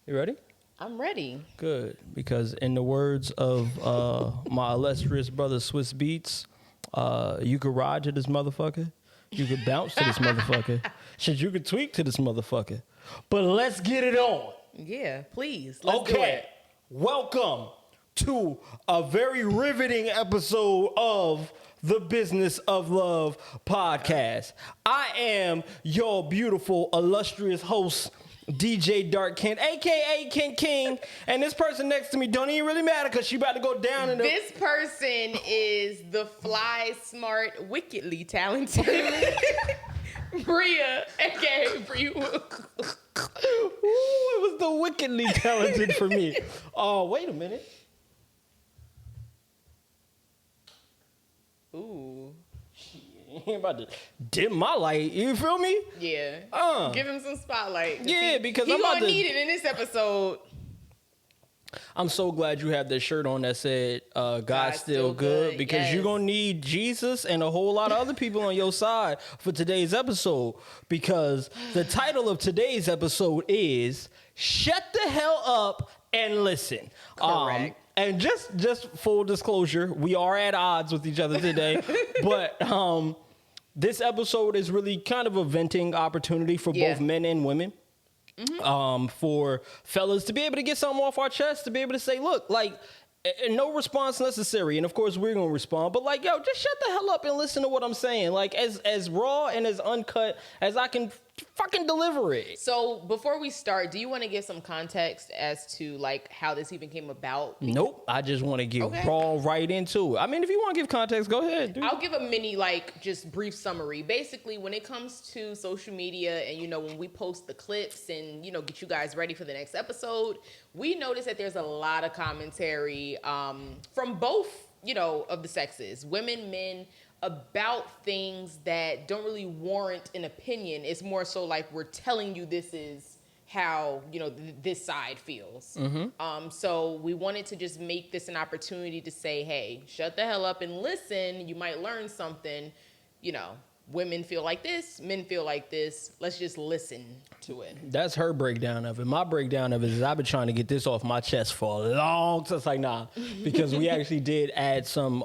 You ready? I'm ready. Good, because in the words of my illustrious brother Swiss Beats, you could ride to this motherfucker, you could bounce to this motherfucker, shit, you could tweak to this motherfucker. But let's get it on. Yeah, please. Let's do it. Welcome to a very riveting episode of the Business of Love podcast. I am your beautiful, illustrious host, DJ Dark Kent, aka Kent King, and this person next to me don't even really matter because she about to go down in the... This person is the fly, smart, wickedly talented Bria, aka Bria. Ooh, it was the wickedly talented for me. Oh, wait a minute. Ooh. He about to dim my light. You feel me? Yeah. Give him some spotlight. Yeah, because he's I'm about gonna to need it in this episode. I'm so glad you have this shirt on that said God's still good, because yes. you're going to need Jesus and a whole lot of other people on your side for today's episode, because the title of today's episode is Shut the Hell Up and Listen. Correct. And just full disclosure, we are at odds with each other today, but this episode is really kind of a venting opportunity for both men and women. Mm-hmm. For fellas to be able to get something off our chest, to be able to say, look, like, no response necessary. And of course we're going to respond, but like, yo, just shut the hell up and listen to what I'm saying. Like, as raw and as uncut as I can fucking deliver it. So before we start, do you want to give some context as to like how this even came about? Nope. I just want to get raw right into it. I mean, if you want to give context, go ahead, dude. I'll give a mini, like, just brief summary. Basically, when it comes to social media and, you know, when we post the clips and, you know, get you guys ready for the next episode, we notice that there's a lot of commentary from both, you know, of the sexes, women, men, about things that don't really warrant an opinion. It's more so like we're telling you this is how, you know, this side feels. Mm-hmm. So we wanted to just make this an opportunity to say, hey, shut the hell up and listen. You might learn something. You know, women feel like this, men feel like this. Let's just listen to it. That's her breakdown of it. My breakdown of it is I've been trying to get this off my chest for a long time. It's like, nah, because we actually did add some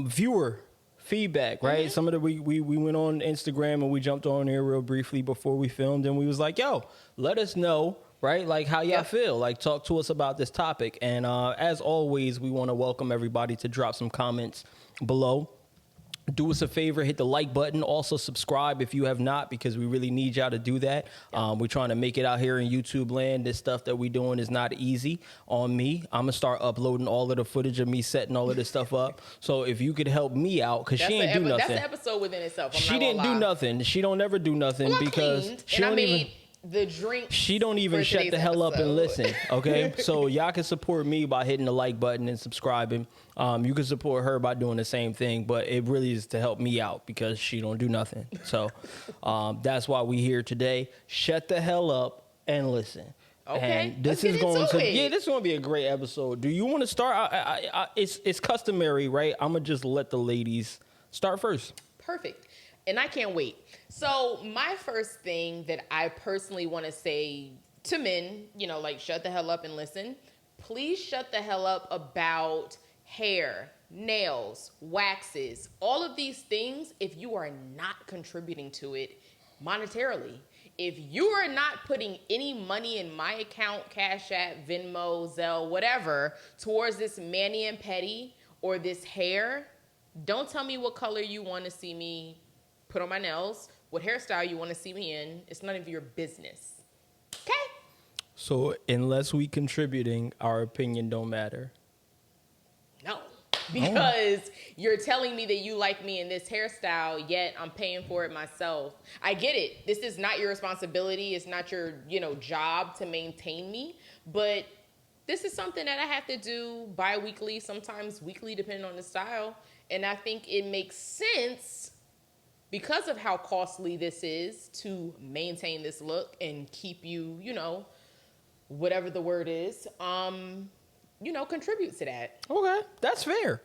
viewer feedback, right? Mm-hmm. Some of the we went on Instagram and we jumped on here real briefly before we filmed, and we was like, yo, let us know, right? Like how y'all feel, like talk to us about this topic. And as always, we want to welcome everybody to drop some comments below. Do us a favor, hit the like button. Also subscribe if you have not, because we really need y'all to do that. We're trying to make it out here in YouTube land. This stuff that we doing is not easy on me. I'm going to start uploading all of the footage of me setting all of this stuff up. So if you could help me out, because she ain't do nothing. That's an episode within itself. She didn't do nothing. She don't never do nothing, because she don't even... the drink. She don't even shut the hell up and listen. Okay, so y'all can support me by hitting the like button and subscribing. You can support her by doing the same thing, but it really is to help me out because she don't do nothing. So that's why we here today. Shut the hell up and listen. Okay, and this is going to this is going to be a great episode. Do you want to start? It's customary, right? I'm gonna just let the ladies start first. Perfect. And I can't wait. So my first thing that I personally want to say to men, you know, like, shut the hell up and listen. Please shut the hell up about hair, nails, waxes, all of these things if you are not contributing to it monetarily. If you are not putting any money in my account, Cash App, Venmo, Zelle, whatever, towards this mani and pedi or this hair, don't tell me what color you want to see me put on my nails, what hairstyle you want to see me in. It's none of your business. Okay? So unless we contributing, our opinion don't matter. No. Because you're telling me that you like me in this hairstyle, yet I'm paying for it myself. I get it. This is not your responsibility. It's not your, you know, job to maintain me. But this is something that I have to do bi-weekly, sometimes weekly, depending on the style. And I think it makes sense, because of how costly this is, to maintain this look and keep you, you know, whatever the word is, you know, contribute to that. Okay, that's fair.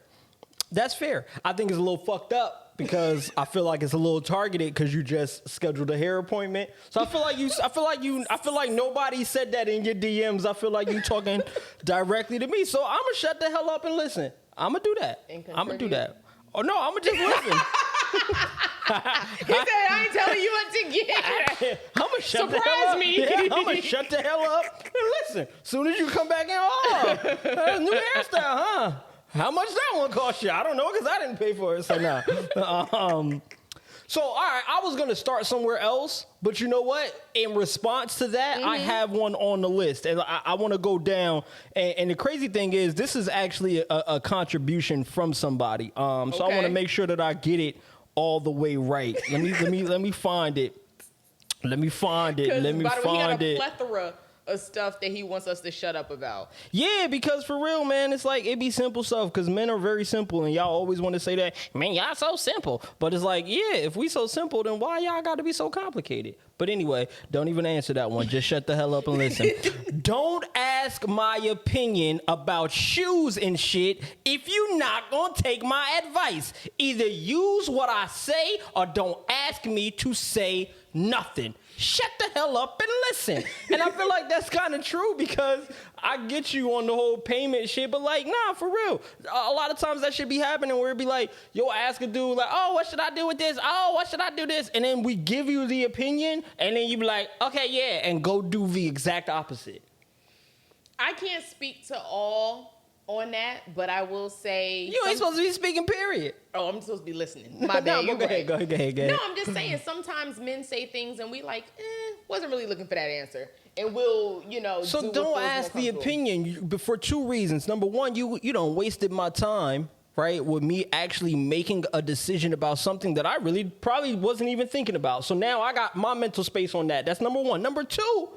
That's fair. I think it's a little fucked up because I feel like it's a little targeted because you just scheduled a hair appointment. So I feel like nobody said that in your DMs. I feel like you talking directly to me. So I'm gonna shut the hell up and listen. I'm gonna do that. I'm gonna do that. Oh no, I'm gonna just listen. He said, I ain't telling you what to get. I'm gonna shut the hell up. Me. Yeah, I'm gonna shut the hell up and listen. Soon as you come back in, new hairstyle, huh? How much that one cost you? I don't know because I didn't pay for it. So nah. So all right, I was gonna start somewhere else, but you know what? In response to that, I have one on the list, and I want to go down. And the crazy thing is, this is actually a contribution from somebody. So I want to make sure that I get it all the way right. Let me find it. Let me find it. Let me find it. He got a plethora of stuff that he wants us to shut up about. Yeah, because for real, man, it's like it be simple stuff because men are very simple and y'all always want to say that, man, y'all so simple. But it's like, yeah, if we so simple, then why y'all got to be so complicated? But anyway, don't even answer that one. Just shut the hell up and listen. Don't ask my opinion about shoes and shit if you not gonna take my advice. Either use what I say or don't ask me to say nothing. Shut the hell up and listen. And I feel like that's kind of true because I get you on the whole payment shit, but like, nah, for real. A lot of times that should be happening where it'd be like, yo, ask a dude like, oh, what should I do with this? Oh, what should I do this? And then we give you the opinion and then you be like, okay, yeah, and go do the exact opposite. I can't speak to all on that, but I will say you ain't supposed to be speaking, period. Oh, I'm supposed to be listening. My bad. No, go ahead. No, I'm just saying sometimes men say things and we like, wasn't really looking for that answer. And we'll, So don't ask the opinion for two reasons. Number one, you don't wasted my time, right, with me actually making a decision about something that I really probably wasn't even thinking about. So now I got my mental space on that. That's number one. Number two,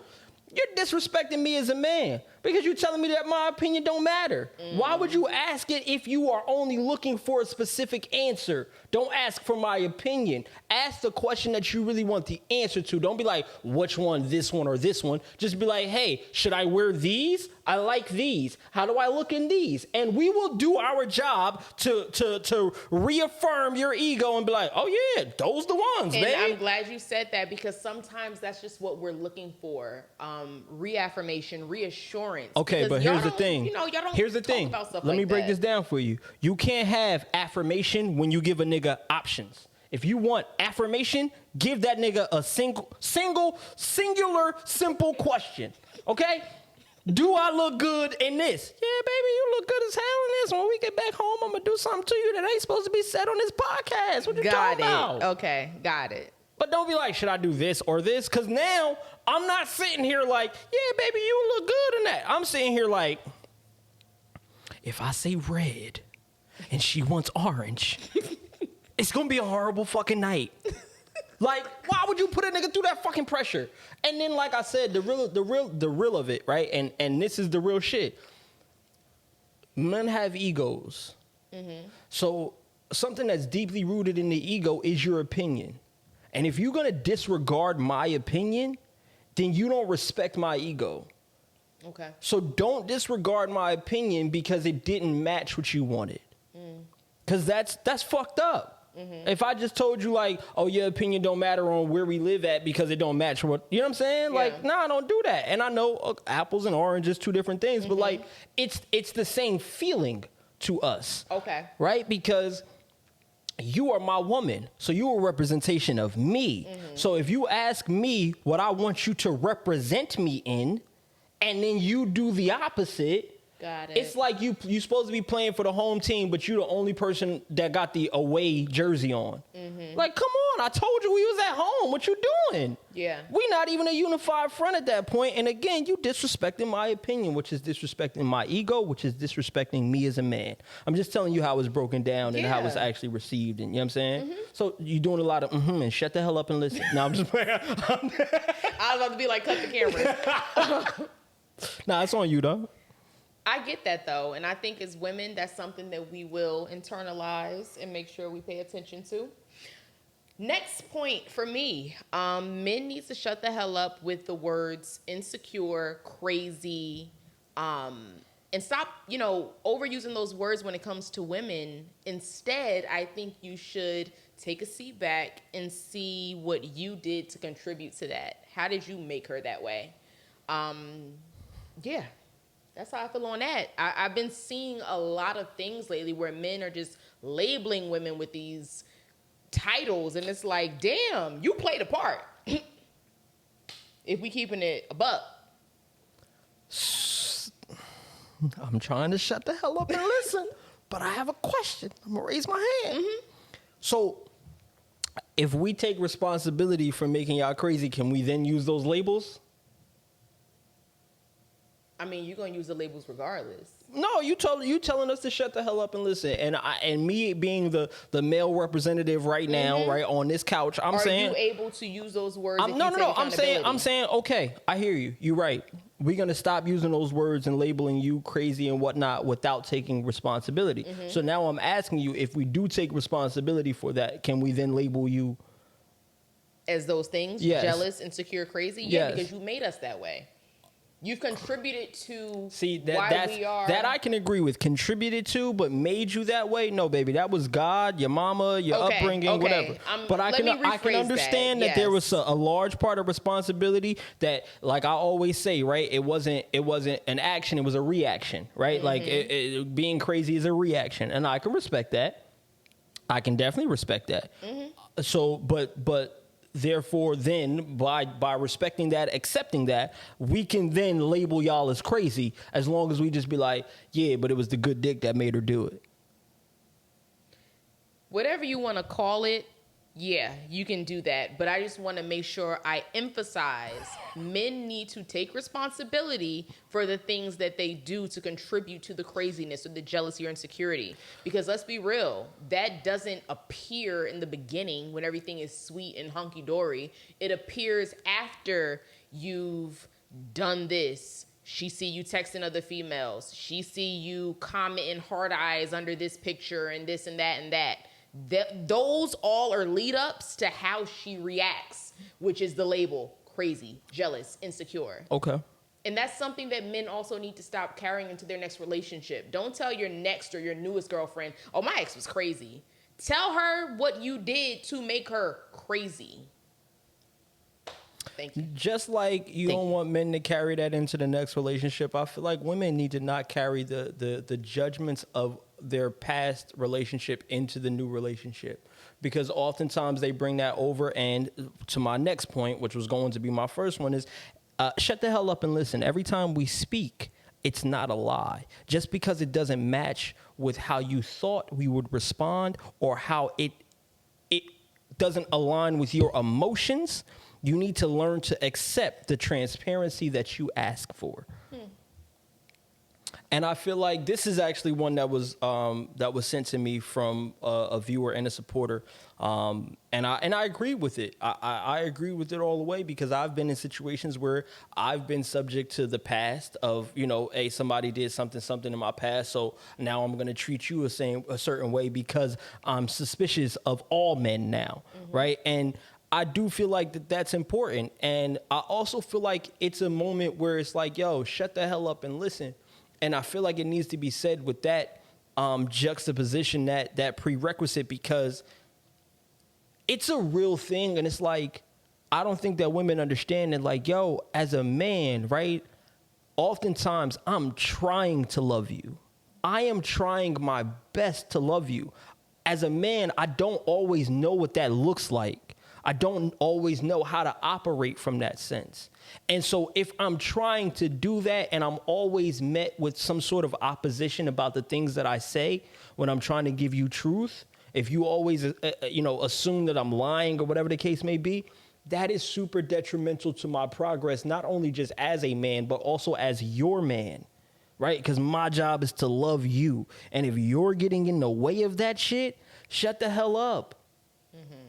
you're disrespecting me as a man because you're telling me that my opinion don't matter. Why would you ask it if you are only looking for a specific answer? Don't ask for my opinion. Ask the question that you really want the answer to. Don't be like, which one, this one, or this one. Just be like, hey, should I wear these? I like these. How do I look in these? And we will do our job to reaffirm your ego and be like, oh yeah, those the ones, and man. I'm glad you said that because sometimes that's just what we're looking for. Reaffirmation, reassurance. Okay, but here's the thing. Y'all don't here's the talk thing. about stuff Let me like break that. this down for you. You can't have affirmation when you give a nigga options. If you want affirmation, give that nigga a singular, simple question. Okay? Do I look good in this? Yeah, baby, you look good as hell in this. When we get back home, I'm going to do something to you that ain't supposed to be said on this podcast. What you talking about? Okay, got it. But don't be like, should I do this or this? Because now I'm not sitting here like, yeah, baby, you look good in that. I'm sitting here like, if I say red and she wants orange, it's going to be a horrible fucking night. Like, why would you put a nigga through that fucking pressure? And then, like I said, the real of it, right? And this is the real shit. Men have egos. Mm-hmm. So something that's deeply rooted in the ego is your opinion. And if you're going to disregard my opinion, then you don't respect my ego. Okay. So don't disregard my opinion because it didn't match what you wanted. Because that's fucked up. Mm-hmm. If I just told you like, oh, your opinion don't matter on where we live at because it don't match what, you know what I'm saying? Yeah. Like, nah, don't do that. And I know apples and oranges, two different things, but like it's the same feeling to us. Okay. Right? Because you are my woman, so you're a representation of me. Mm-hmm. So if you ask me what I want you to represent me in, and then you do the opposite, got it. It's like you supposed to be playing for the home team, but you're the only person that got the away jersey on. Mm-hmm. Like, come on, I told you we was at home. What you doing? Yeah. We not even a unified front at that point. And again, you disrespecting my opinion, which is disrespecting my ego, which is disrespecting me as a man. I'm just telling you how it's broken down and how it's actually received. And you know what I'm saying? Mm-hmm. So you're doing a lot of and shut the hell up and listen. Now I'm just playing. I was about to be like, cut the camera. Nah, it's on you, though. I get that, though. And I think as women, that's something that we will internalize and make sure we pay attention to. Next point for me, men need to shut the hell up with the words insecure, crazy, and stop, overusing those words when it comes to women. Instead, I think you should take a seat back and see what you did to contribute to that. How did you make her that way? Yeah, that's how I feel on that. I've been seeing a lot of things lately where men are just labeling women with these titles, and it's like, damn, you played a part. If we keeping it a buck. I'm trying to shut the hell up and listen, but I have a question. I'm gonna raise my hand. Mm-hmm. So, if we take responsibility for making y'all crazy, can we then use those labels? I mean, you're gonna use the labels regardless. No, you telling us to shut the hell up and listen. And me being the male representative right now, right on this couch, I'm saying, are you able to use those words? No. I'm saying, okay, I hear you. You're right. We're gonna stop using those words and labeling you crazy and whatnot without taking responsibility. Mm-hmm. So now I'm asking you, if we do take responsibility for that, can we then label you as those things? Yes. Jealous, insecure, crazy? Yeah, yes. Because you made us that way. You've contributed to why we are. That I can agree with. Contributed to, but made you that way? No, baby. That was God, your mama, your upbringing, whatever. But I can understand that there was a large part of responsibility that, like I always say, right? It wasn't an action. It was a reaction, right? Mm-hmm. Like being crazy is a reaction. And I can respect that. I can definitely respect that. Mm-hmm. So, but therefore, then, by respecting that, accepting that, we can then label y'all as crazy as long as we just be like, yeah, but it was the good dick that made her do it. Whatever you want to call it, yeah, you can do that. But I just want to make sure I emphasize men need to take responsibility for the things that they do to contribute to the craziness or the jealousy or insecurity. Because let's be real, that doesn't appear in the beginning when everything is sweet and hunky-dory. It appears after you've done this. She see you texting other females. She see you commenting hard eyes under this picture and this and that and that. Those all are lead ups to how she reacts, which is the label crazy, jealous, insecure. Okay. And that's something that men also need to stop carrying into their next relationship. Don't tell your next or your newest girlfriend, oh, my ex was crazy. Tell her what you did to make her crazy. Thank you. Just like you don't want men to carry that into the next relationship, I feel like women need to not carry the judgments of their past relationship into the new relationship, because oftentimes they bring that over. And to my next point, which was going to be my first one, is shut the hell up and listen. Every time we speak, it's not a lie. Just because it doesn't match with how you thought we would respond or how it doesn't align with your emotions, you need to learn to accept the transparency that you ask for. And I feel like this is actually one that was sent to me from a viewer and a supporter, and I agree with it. I agree with it all the way, because I've been in situations where I've been subject to the past of, hey, somebody did something in my past, so now I'm going to treat you a certain way because I'm suspicious of all men now, right? And I do feel like that's important, and I also feel like it's a moment where it's like, yo, shut the hell up and listen. And I feel like it needs to be said with that juxtaposition, that prerequisite, because it's a real thing. And it's like, I don't think that women understand that, like, yo, as a man, right, oftentimes I'm trying to love you. I am trying my best to love you. As a man, I don't always know what that looks like. I don't always know how to operate from that sense. And so if I'm trying to do that and I'm always met with some sort of opposition about the things that I say when I'm trying to give you truth, if you always, assume that I'm lying or whatever the case may be, that is super detrimental to my progress, not only just as a man, but also as your man, right? Because my job is to love you. And if you're getting in the way of that shit, shut the hell up. Mm-hmm.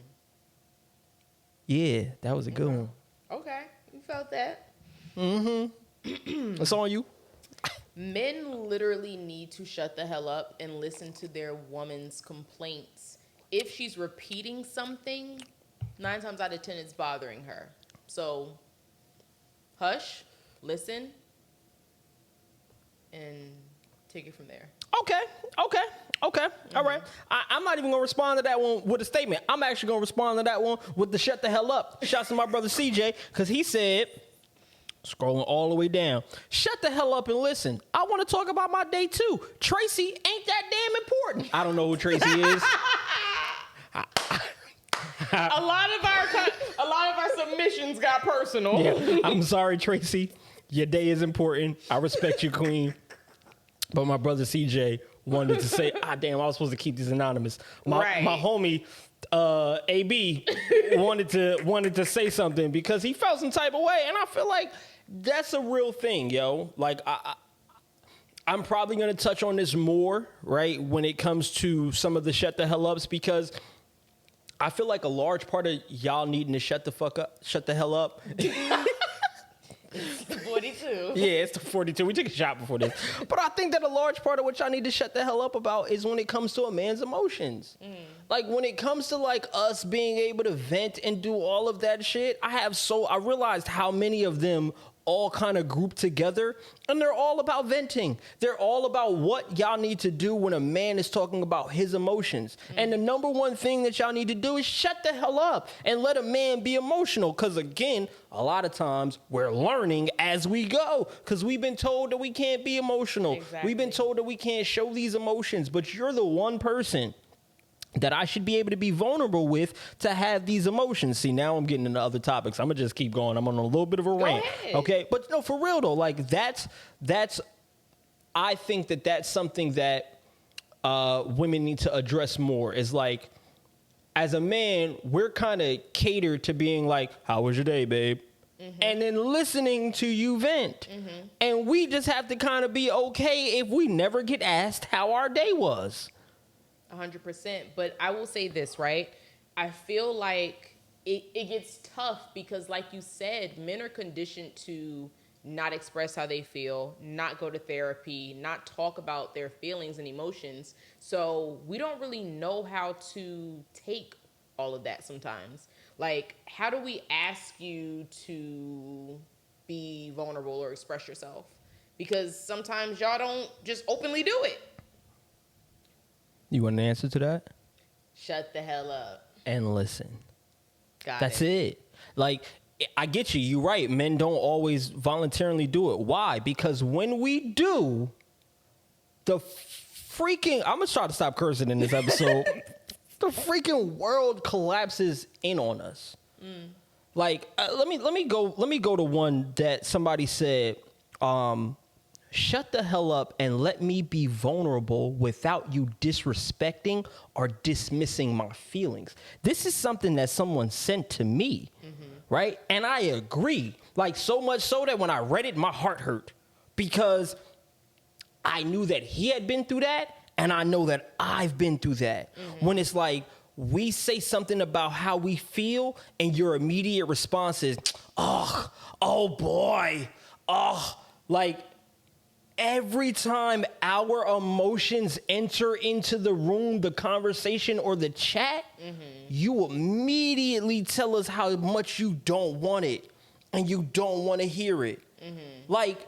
Yeah, that was a good one. Okay, you felt that. Mm-hmm. It's on you. Men literally need to shut the hell up and listen to their woman's complaints. If she's repeating something, 9 times out of 10, it's bothering her. So, hush, listen, and Take it from there. Okay. All right. I'm not even going to respond to that one with a statement. I'm actually going to respond to that one with the shut the hell up. Shouts to my brother CJ, because he said, scrolling all the way down, shut the hell up and listen. I want to talk about my day too. Tracy ain't that damn important. I don't know who Tracy is. A lot of our submissions got personal. Yeah, I'm sorry, Tracy. Your day is important. I respect you, queen. But my brother CJ wanted to say, damn, I was supposed to keep these anonymous. My homie AB wanted to say something because he felt some type of way, and I feel like that's a real thing, yo. Like I'm probably gonna touch on this more, right, when it comes to some of the shut the hell ups, because I feel like a large part of y'all needing to shut the hell up. 42. Yeah, it's the 42. We took a shot before this. But I think that a large part of what y'all need to shut the hell up about is when it comes to a man's emotions. Like, when it comes to, like, us being able to vent and do all of that shit, I realized how many of them all kind of group together, and they're all about venting. They're all about what y'all need to do when a man is talking about his emotions. And the number one thing that y'all need to do is shut the hell up and let a man be emotional. Because again, a lot of times we're learning as we go, because we've been told that we can't be emotional. Exactly. We've been told that we can't show these emotions, but you're the one person that I should be able to be vulnerable with to have these emotions. See, now I'm getting into other topics. I'm gonna just keep going. I'm on a little bit of a rant. Ahead. Okay, but no, for real though, like that's. I think that that's something that women need to address more. Is like, as a man, we're kind of catered to being like, "How was your day, babe?" And then listening to you vent. And we just have to kind of be okay if we never get asked how our day was. 100%. But I will say this, right? I feel like it gets tough because, like you said, men are conditioned to not express how they feel, not go to therapy, not talk about their feelings and emotions. So we don't really know how to take all of that sometimes. Like, how do we ask you to be vulnerable or express yourself? Because sometimes y'all don't just openly do it. You want an answer to that? Shut the hell up. And listen. That's it. Like, I get you. You're right. Men don't always voluntarily do it. Why? Because when we do, the freaking... I'm going to try to stop cursing in this episode. The freaking world collapses in on us. Like, let me go to one that somebody said, shut the hell up and let me be vulnerable without you disrespecting or dismissing my feelings. This is something that someone sent to me, right? And I agree. Like, so much so that when I read it, my heart hurt, because I knew that he had been through that, and I know that I've been through that. When it's like, we say something about how we feel, and your immediate response is, oh boy, like, every time our emotions enter into the room, the conversation, or the chat, you immediately tell us how much you don't want it and you don't want to hear it. Like,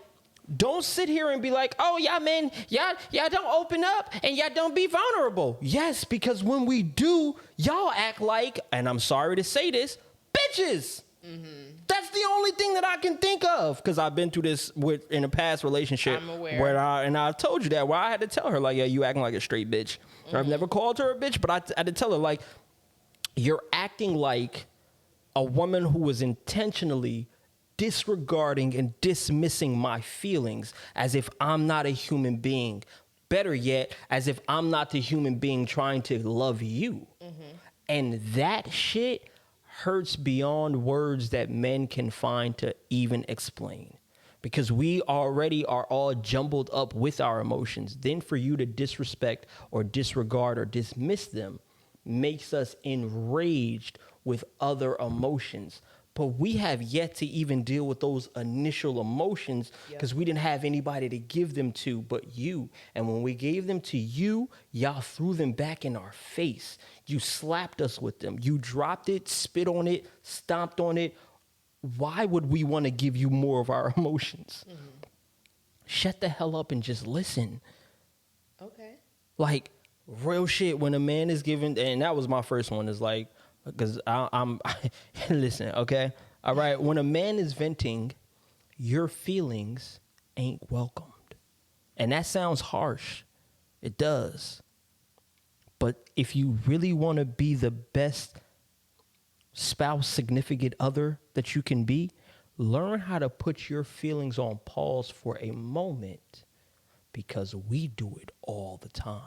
don't sit here and be like, oh, y'all men, y'all don't open up and y'all don't be vulnerable. Yes, because when we do, y'all act like, and I'm sorry to say this, bitches. That's the only thing that I can think of, because I've been through this in a past relationship. I'm aware. Where I told you that, where I had to tell her, like, yeah, you acting like a straight bitch. I've never called her a bitch, but I had to tell her, like, you're acting like a woman who was intentionally disregarding and dismissing my feelings as if I'm not a human being. Better yet, as if I'm not the human being trying to love you. And that shit hurts beyond words that men can find to even explain, because we already are all jumbled up with our emotions. Then for you to disrespect or disregard or dismiss them makes us enraged with other emotions. But we have yet to even deal with those initial emotions, because we didn't have anybody to give them to but you. And when we gave them to you, y'all threw them back in our face. You slapped us with them. You dropped it, spit on it, stomped on it. Why would we want to give you more of our emotions? Shut the hell up and just listen. Like, real shit, when a man is given, and that was my first one, is like, because I'm listen, okay? All right, when a man is venting, your feelings ain't welcomed. And that sounds harsh. It does. But if you really want to be the best spouse, significant other that you can be, learn how to put your feelings on pause for a moment, because we do it all the time.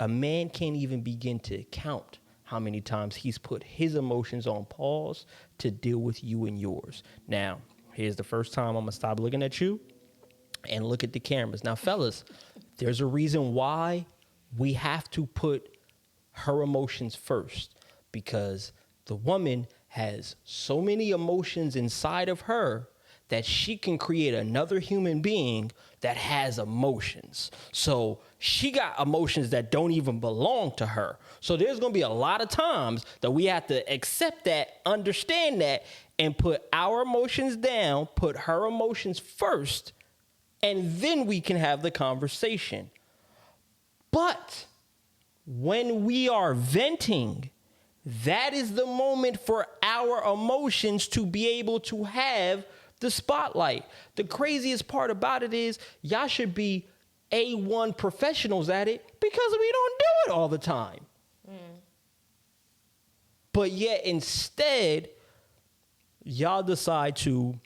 A man can't even begin to count how many times he's put his emotions on pause to deal with you and yours. Now, here's the first time I'm going to stop looking at you and look at the cameras. Now, fellas, there's a reason why we have to put her emotions first, because the woman has so many emotions inside of her that she can create another human being that has emotions. So she got emotions that don't even belong to her. So there's going to be a lot of times that we have to accept that, understand that, and put our emotions down, put her emotions first, and then we can have the conversation. But when we are venting, that is the moment for our emotions to be able to have the spotlight. The craziest part about it is y'all should be A1 professionals at it, because we don't do it all the time. But yet instead, y'all decide to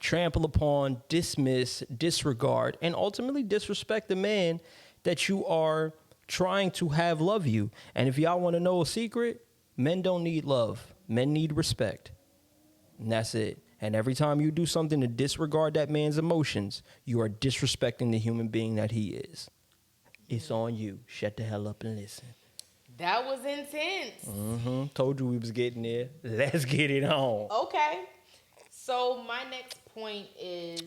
trample upon, dismiss, disregard, and ultimately disrespect the man that you are trying to have love you. And if y'all want to know a secret, men don't need love. Men need respect. And that's it. And every time you do something to disregard that man's emotions, you are disrespecting the human being that he is. It's on you. Shut the hell up and listen. That was intense. Told you we was getting there. Let's get it on. Okay. So my next point is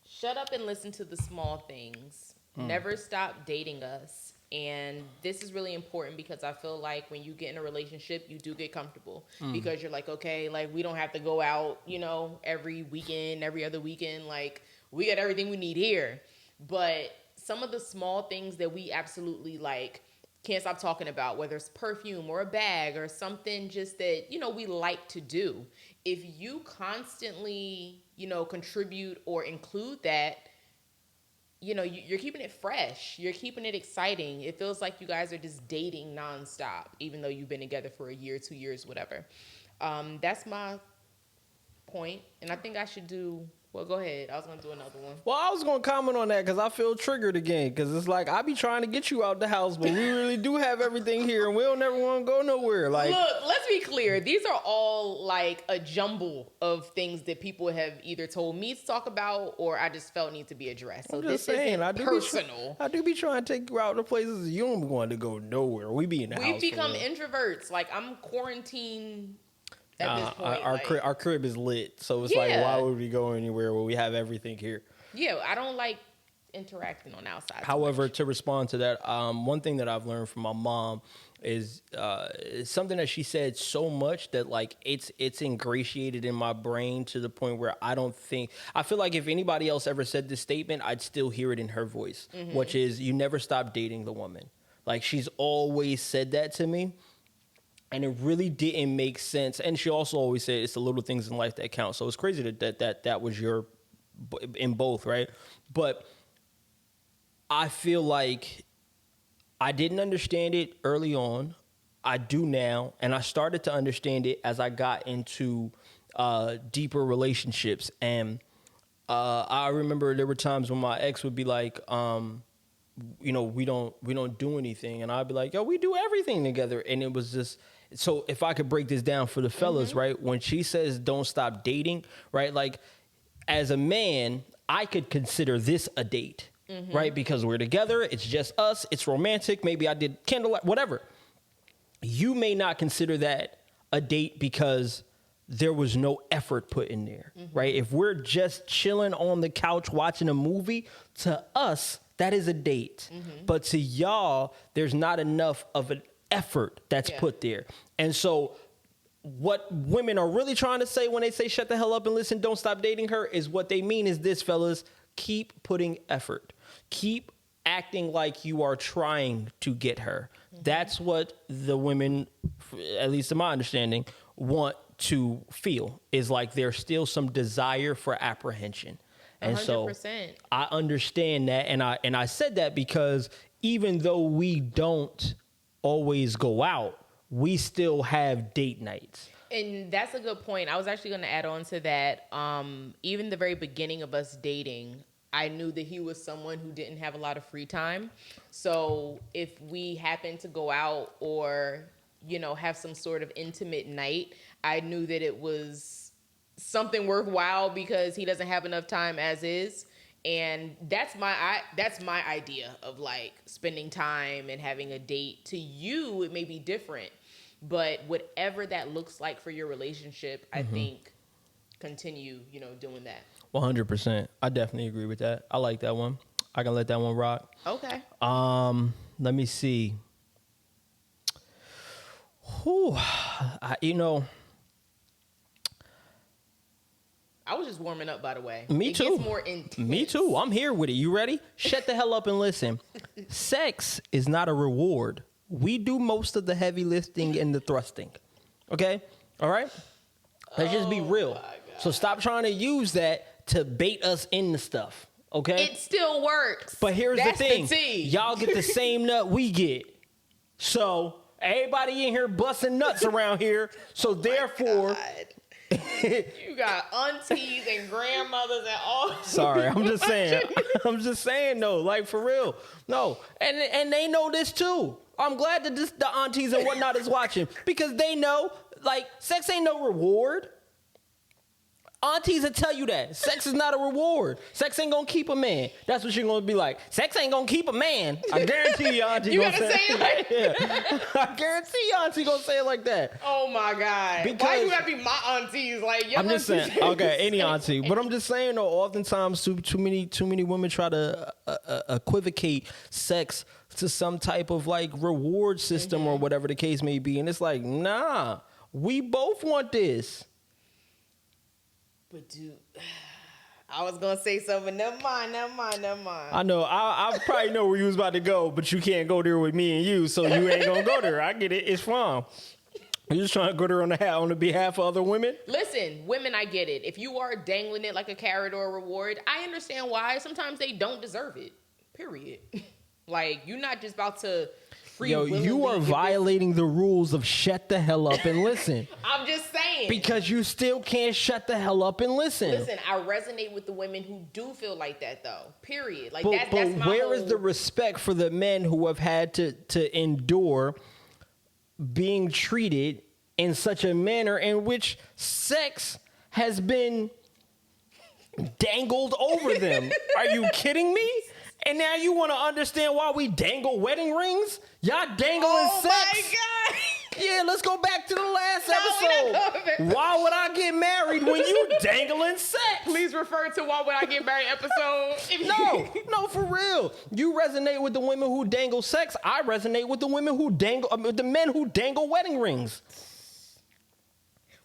shut up and listen to the small things. Never stop dating us. And this is really important because I feel like when you get in a relationship, you do get comfortable because you're like, okay, like we don't have to go out, you know, every weekend, every other weekend. Like we got everything we need here. But some of the small things that we absolutely like can't stop talking about, whether it's perfume or a bag or something just that, you know, we like to do. If you constantly, you know, contribute or include that, you know, you're keeping it fresh. You're keeping it exciting. It feels like you guys are just dating nonstop, even though you've been together for a year, 2 years, whatever. That's my point. And I think I should do, well, go ahead. I was going to do another one. Well, I was going to comment on that because I feel triggered again. Because it's like, I be trying to get you out the house, but we really do have everything here and we don't never want to go nowhere. Like, look, let's be clear. These are all like a jumble of things that people have either told me to talk about or I just felt need to be addressed. So this isn't personal. I do be trying to take you out to places you don't want to go nowhere. We be in the house. We've become introverts. Like, I'm quarantined. At this point, our crib is lit, so it's like, why would we go anywhere where we have everything here? Yeah, I don't like interacting on outside. However, to respond to that, one thing that I've learned from my mom is something that she said so much that like it's ingratiated in my brain to the point where I feel like if anybody else ever said this statement, I'd still hear it in her voice, which is, you never stop dating the woman. Like, she's always said that to me. And it really didn't make sense. And she also always said it's the little things in life that count. So it's crazy that was your in both, right? But I feel like I didn't understand it early on. I do now, and I started to understand it as I got into deeper relationships. And I remember there were times when my ex would be like, you know, we don't do anything, and I'd be like, yo, we do everything together. And it was just. So if I could break this down for the fellas, right? When she says don't stop dating, right? Like, as a man, I could consider this a date, right? Because we're together, it's just us, it's romantic, maybe I did candlelight, whatever. You may not consider that a date because there was no effort put in there, right? If we're just chilling on the couch watching a movie, to us, that is a date. But to y'all, there's not enough of an effort that's put there. And so what women are really trying to say when they say shut the hell up and listen, don't stop dating her, is what they mean is this, fellas: keep putting effort. Keep acting like you are trying to get her. That's what the women, at least in my understanding, want to feel, is like there's still some desire for apprehension. And 100%. so I understand that. And I said that because even though we don't always go out, we still have date nights. And that's a good point. I was actually going to add on to that. Even the very beginning of us dating, I knew that he was someone who didn't have a lot of free time. So if we happened to go out or, you know, have some sort of intimate night, I knew that it was something worthwhile because he doesn't have enough time as is. And that's my idea of like spending time and having a date. To you, it may be different, but whatever that looks like for your relationship, I think continue, you know, doing that. 100%. I definitely agree with that. I like that one. I can let that one rock. Okay. Let me see. Whew. You know, I was just warming up, by the way. Me too. It gets more intense. Me too. I'm here with it. You ready? Shut the hell up and listen. Sex is not a reward. We do most of the heavy lifting and the thrusting. Okay? All right? Let's just be real. So stop trying to use that to bait us into stuff. Okay? It still works. But here's That's the thing. the tea. Y'all get the same nut we get. So everybody in here busting nuts around here. So therefore... God. You got aunties and grandmothers and all. Sorry, I'm just saying. I'm just saying though, like for real. No, and they know this too. I'm glad that the aunties and whatnot is watching because they know like sex ain't no reward. Aunties will tell you that sex is not a reward. Sex ain't gonna keep a man. That's what you're gonna be like. Sex ain't gonna keep a man. I guarantee you, auntie. You gotta say it like yeah. I guarantee you, auntie gonna say it like that. Oh my God! Because why you gotta be my aunties? Like your I'm just saying. Okay, any auntie, but I'm just saying though. Oftentimes, too many women try to equivocate sex to some type of like reward system or whatever the case may be, and it's like, nah, we both want this. But dude, I was gonna say something. Never mind. I know. I probably know where you was about to go, but you can't go there with me and you, so you ain't gonna go there. I get it. It's fine. You're just trying to go there on the behalf of other women? Listen, women, I get it. If you are dangling it like a carrot or a reward, I understand why. Sometimes they don't deserve it. Period. Like, you're not just about to Yo, you are violating the rules of shut the hell up and listen. I'm just saying. Because you still can't shut the hell up and listen. Listen, I resonate with the women who do feel like that, though. Period. Like, but that's my where is the respect for the men who have had to endure being treated in such a manner in which sex has been dangled over them? Are you kidding me? And now you want to understand why we dangle wedding rings? Y'all dangling sex? Oh my God. Yeah, let's go back to the last episode. Why would I get married when you dangling sex? Please refer to Why Would I Get Married episode. No, for real. You resonate with the women who dangle sex. I resonate with the women who dangle, the men who dangle wedding rings.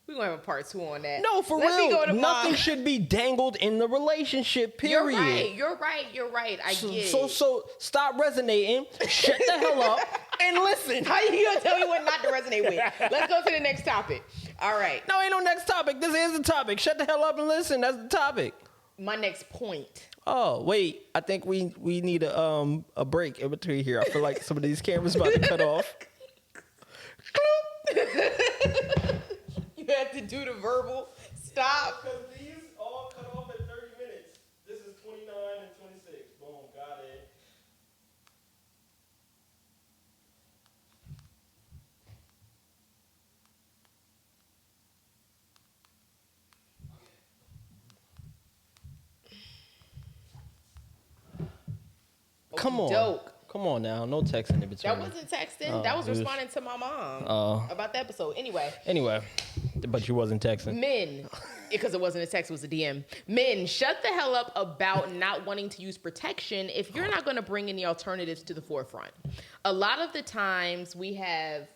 We're going to have a part 2 on that. No, for real. Nothing should be dangled in the relationship, period. You're right. I get it. So stop resonating, shut the hell up, and listen. How you going to tell me what not to resonate with? Let's go to the next topic. All right. No, ain't no next topic. This is the topic. Shut the hell up and listen. That's the topic. My next point. Oh, wait. I think we need a break in between here. I feel like some of these cameras about to cut off. You had to do the verbal stop. Because these all cut off at 30 minutes. This is 29 and 26. Boom, got it. Come on. Dope. Come on now. No texting in between. That wasn't texting. That was responding to my mom about the episode. Anyway, but you wasn't texting. Men, because it wasn't a text, it was a DM. Men, shut the hell up about not wanting to use protection if you're not going to bring any alternatives to the forefront. A lot of the times we have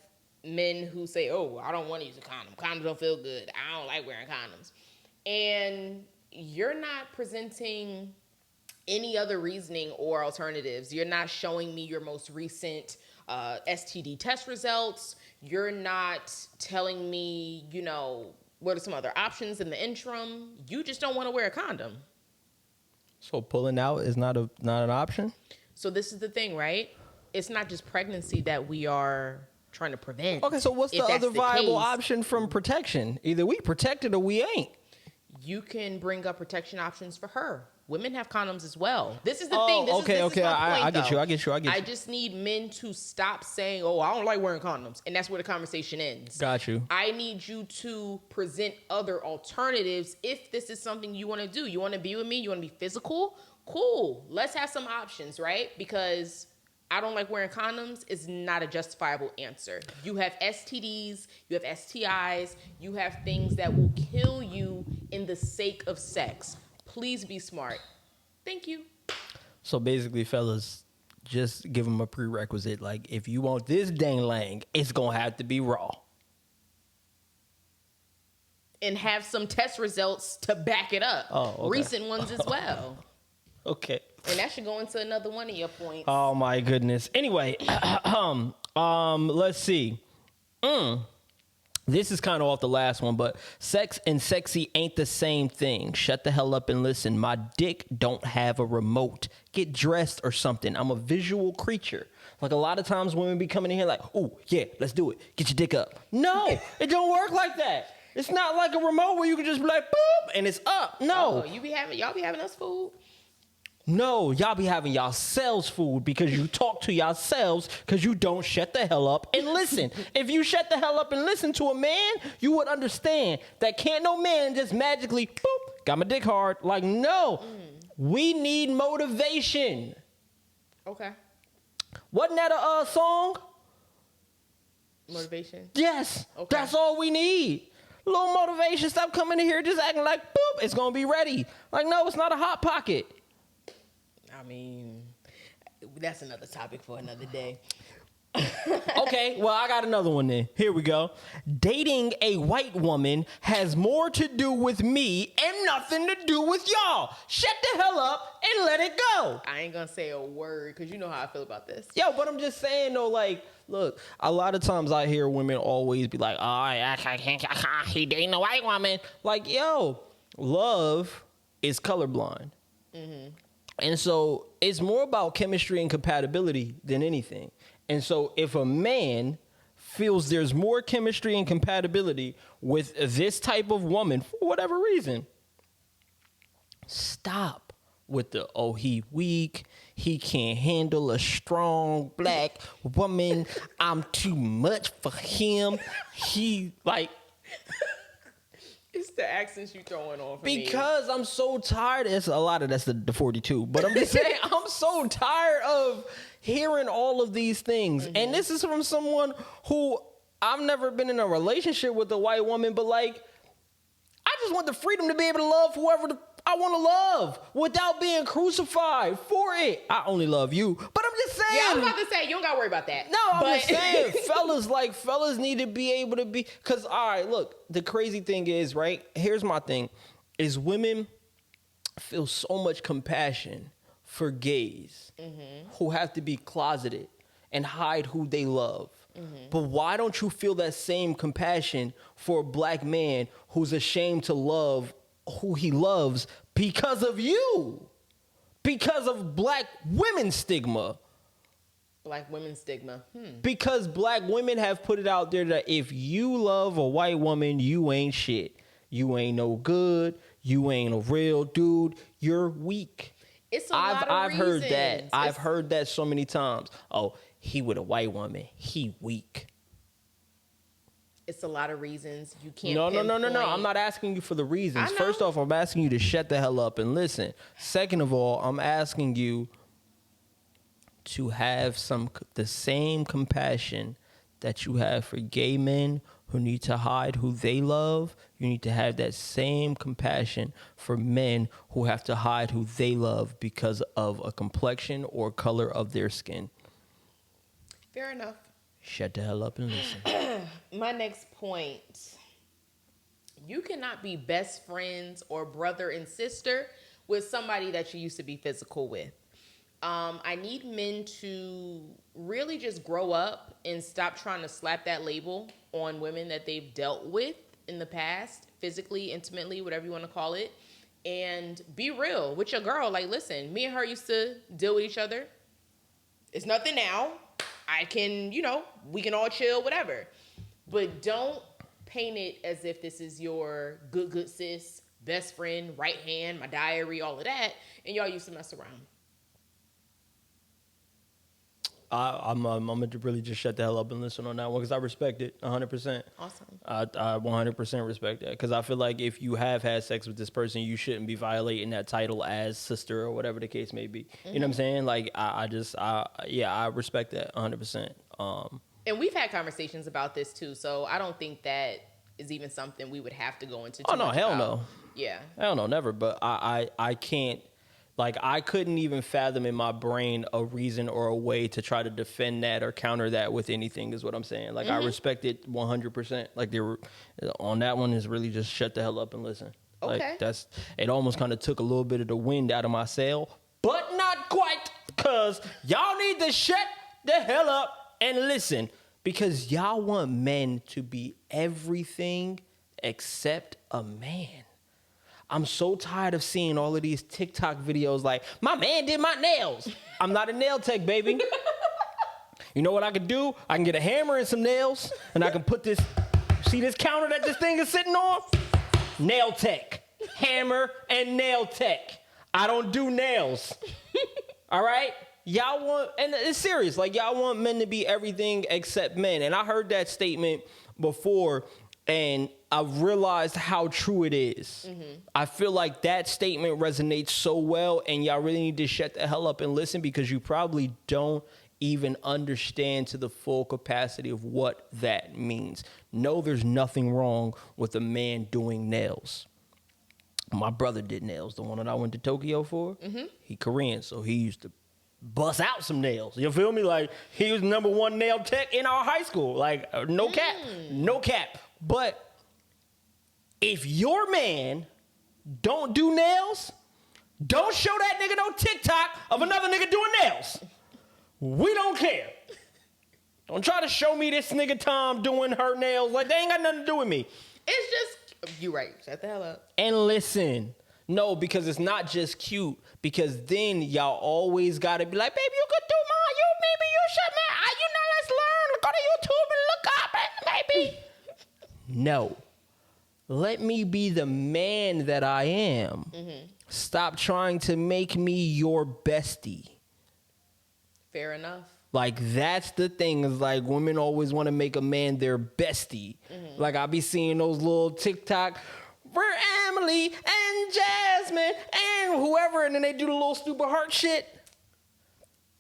men who say, oh, I don't want to use a condom. Condoms don't feel good. I don't like wearing condoms. And you're not presenting any other reasoning or alternatives. You're not showing me your most recent STD test results. You're not telling me, what are some other options in the interim. You just don't want to wear a condom. So pulling out is not an option? So this is the thing, right? It's not just pregnancy that we are trying to prevent. Okay, so what's the other viable option from protection? Either we protected or we ain't. You can bring up protection options for her. Women have condoms as well. This is the thing. This okay. is my point, I get though. you. I just need men to stop saying, "Oh, I don't like wearing condoms," and that's where the conversation ends. Got you. I need you to present other alternatives if this is something you want to do. You want to be with me? You want to be physical? Cool. Let's have some options, right? Because I don't like wearing condoms is not a justifiable answer. You have STDs, you have STIs, you have things that will kill you in the sake of sex. Please be smart. Thank you. So basically, fellas, just give them a prerequisite. Like, if you want this dang-lang, it's going to have to be raw. And have some test results to back it up. Oh, okay. Recent ones as well. Okay. And that should go into another one of your points. Oh my goodness. Anyway, let's see. This is kind of off the last one, but sex and sexy ain't the same thing. Shut the hell up and listen. My dick don't have a remote. Get dressed or something. I'm a visual creature. Like, a lot of times women be coming in here like, oh yeah, let's do it. Get your dick up. No, it don't work like that. It's not like a remote where you can just be like, boop, and it's up. No. Y'all be having us food? No, y'all be having yourselves food because you talk to yourselves because you don't shut the hell up and listen. If you shut the hell up and listen to a man, you would understand that can't no man just magically, boop, got my dick hard. Like, no, we need motivation. Okay. Wasn't that a song? Motivation? Yes, Okay. That's all we need. Little motivation. Stop coming in here just acting like, boop, it's going to be ready. Like, no, it's not a Hot Pocket. I mean, that's another topic for another day. Okay, well, I got another one then. Here we go. Dating a white woman has more to do with me and nothing to do with y'all. Shut the hell up and let it go. I ain't gonna say a word because you know how I feel about this. Yo, but I'm just saying though, like, look, a lot of times I hear women always be like, oh, he dating a white woman. Like, yo, love is colorblind. Mm-hmm. And so it's more about chemistry and compatibility than anything. And so if a man feels there's more chemistry and compatibility with this type of woman, for whatever reason, stop with the, oh, he weak, he can't handle a strong black woman, I'm too much for him. He, like... It's the accents you throwing on for me. Because I'm so tired. It's a lot of that's the 42. But I'm just saying, I'm so tired of hearing all of these things. Mm-hmm. And this is from someone who I've never been in a relationship with a white woman, but like, I just want the freedom to be able to love whoever I want to love without being crucified for it. I only love you. But I'm just saying. Yeah, I was about to say, you don't got to worry about that. No, I'm just saying, fellas need to be able to be, because, all right, look, the crazy thing is, right, here's my thing, is women feel so much compassion for gays who have to be closeted and hide who they love. But why don't you feel that same compassion for a black man who's ashamed to love who he loves because of you? Because of black women's stigma. Black women's stigma. Because black women have put it out there that if you love a white woman, you ain't shit. You ain't no good. You ain't a real dude. You're weak. It's a lot of I've heard reasons. that. I've heard that so many times. Oh, he with a white woman. He weak. It's a lot of reasons. You can't No. pinpoint. I'm not asking you for the reasons. First off, I'm asking you to shut the hell up and listen. Second of all, I'm asking you to have the same compassion that you have for gay men who need to hide who they love. You need to have that same compassion for men who have to hide who they love because of a complexion or color of their skin. Fair enough. Shut the hell up and listen. My next point. You cannot be best friends or brother and sister with somebody that you used to be physical with. I need men to really just grow up and stop trying to slap that label on women that they've dealt with in the past, physically, intimately, whatever you want to call it, and be real with your girl. Like, listen, me and her used to deal with each other. It's nothing now. I can, we can all chill, whatever. But don't paint it as if this is your good sis, best friend, right hand, my diary, all of that, and y'all used to mess around. I'm going to really just shut the hell up and listen on that one because I respect it 100%. Awesome. I 100% respect that because I feel like if you have had sex with this person, you shouldn't be violating that title as sister or whatever the case may be. Mm-hmm. You know what I'm saying? Like, I respect that 100%. And we've had conversations about this too, so I don't think that is even something we would have to go into too much hell about. no. Yeah. Hell no, never. But I can't. Like, I couldn't even fathom in my brain a reason or a way to try to defend that or counter that with anything is what I'm saying. Like, I respect it 100%. Like, they were on that one is really just shut the hell up and listen. Okay. Like, it almost kind of took a little bit of the wind out of my sail, but not quite, because y'all need to shut the hell up and listen, because y'all want men to be everything except a man. I'm so tired of seeing all of these TikTok videos like, my man did my nails. I'm not a nail tech, baby. You know what I can do? I can get a hammer and some nails, and I can put this, see this counter that this thing is sitting on? Nail tech. Hammer and nail tech. I don't do nails. All right? Y'all want, and it's serious, like y'all want men to be everything except men. And I heard that statement before, and I realized how true it is. Mm-hmm. I feel like that statement resonates so well, and y'all really need to shut the hell up and listen, because you probably don't even understand to the full capacity of what that means. No, there's nothing wrong with a man doing nails. My brother did nails, the one that I went to Tokyo for. Mm-hmm. He Korean, so he used to bust out some nails. You feel me? Like, he was number one nail tech in our high school. Like, no cap. But if your man don't do nails, don't show that nigga no TikTok of another nigga doing nails. We don't care. Don't try to show me this nigga Tom doing her nails. Like, they ain't got nothing to do with me. It's just, you right. Shut the hell up. And listen. No, because it's not just cute. Because then y'all always got to be like, baby, you could do mine. Maybe you should, man. Let's learn. Go to YouTube and look up, maybe. No. Let me be the man that I am. Mm-hmm. Stop trying to make me your bestie. Fair enough. Like, that's the thing, is like, women always want to make a man their bestie. Mm-hmm. Like, I be seeing those little TikTok, we're Emily and Jasmine and whoever, and then they do the little stupid heart shit.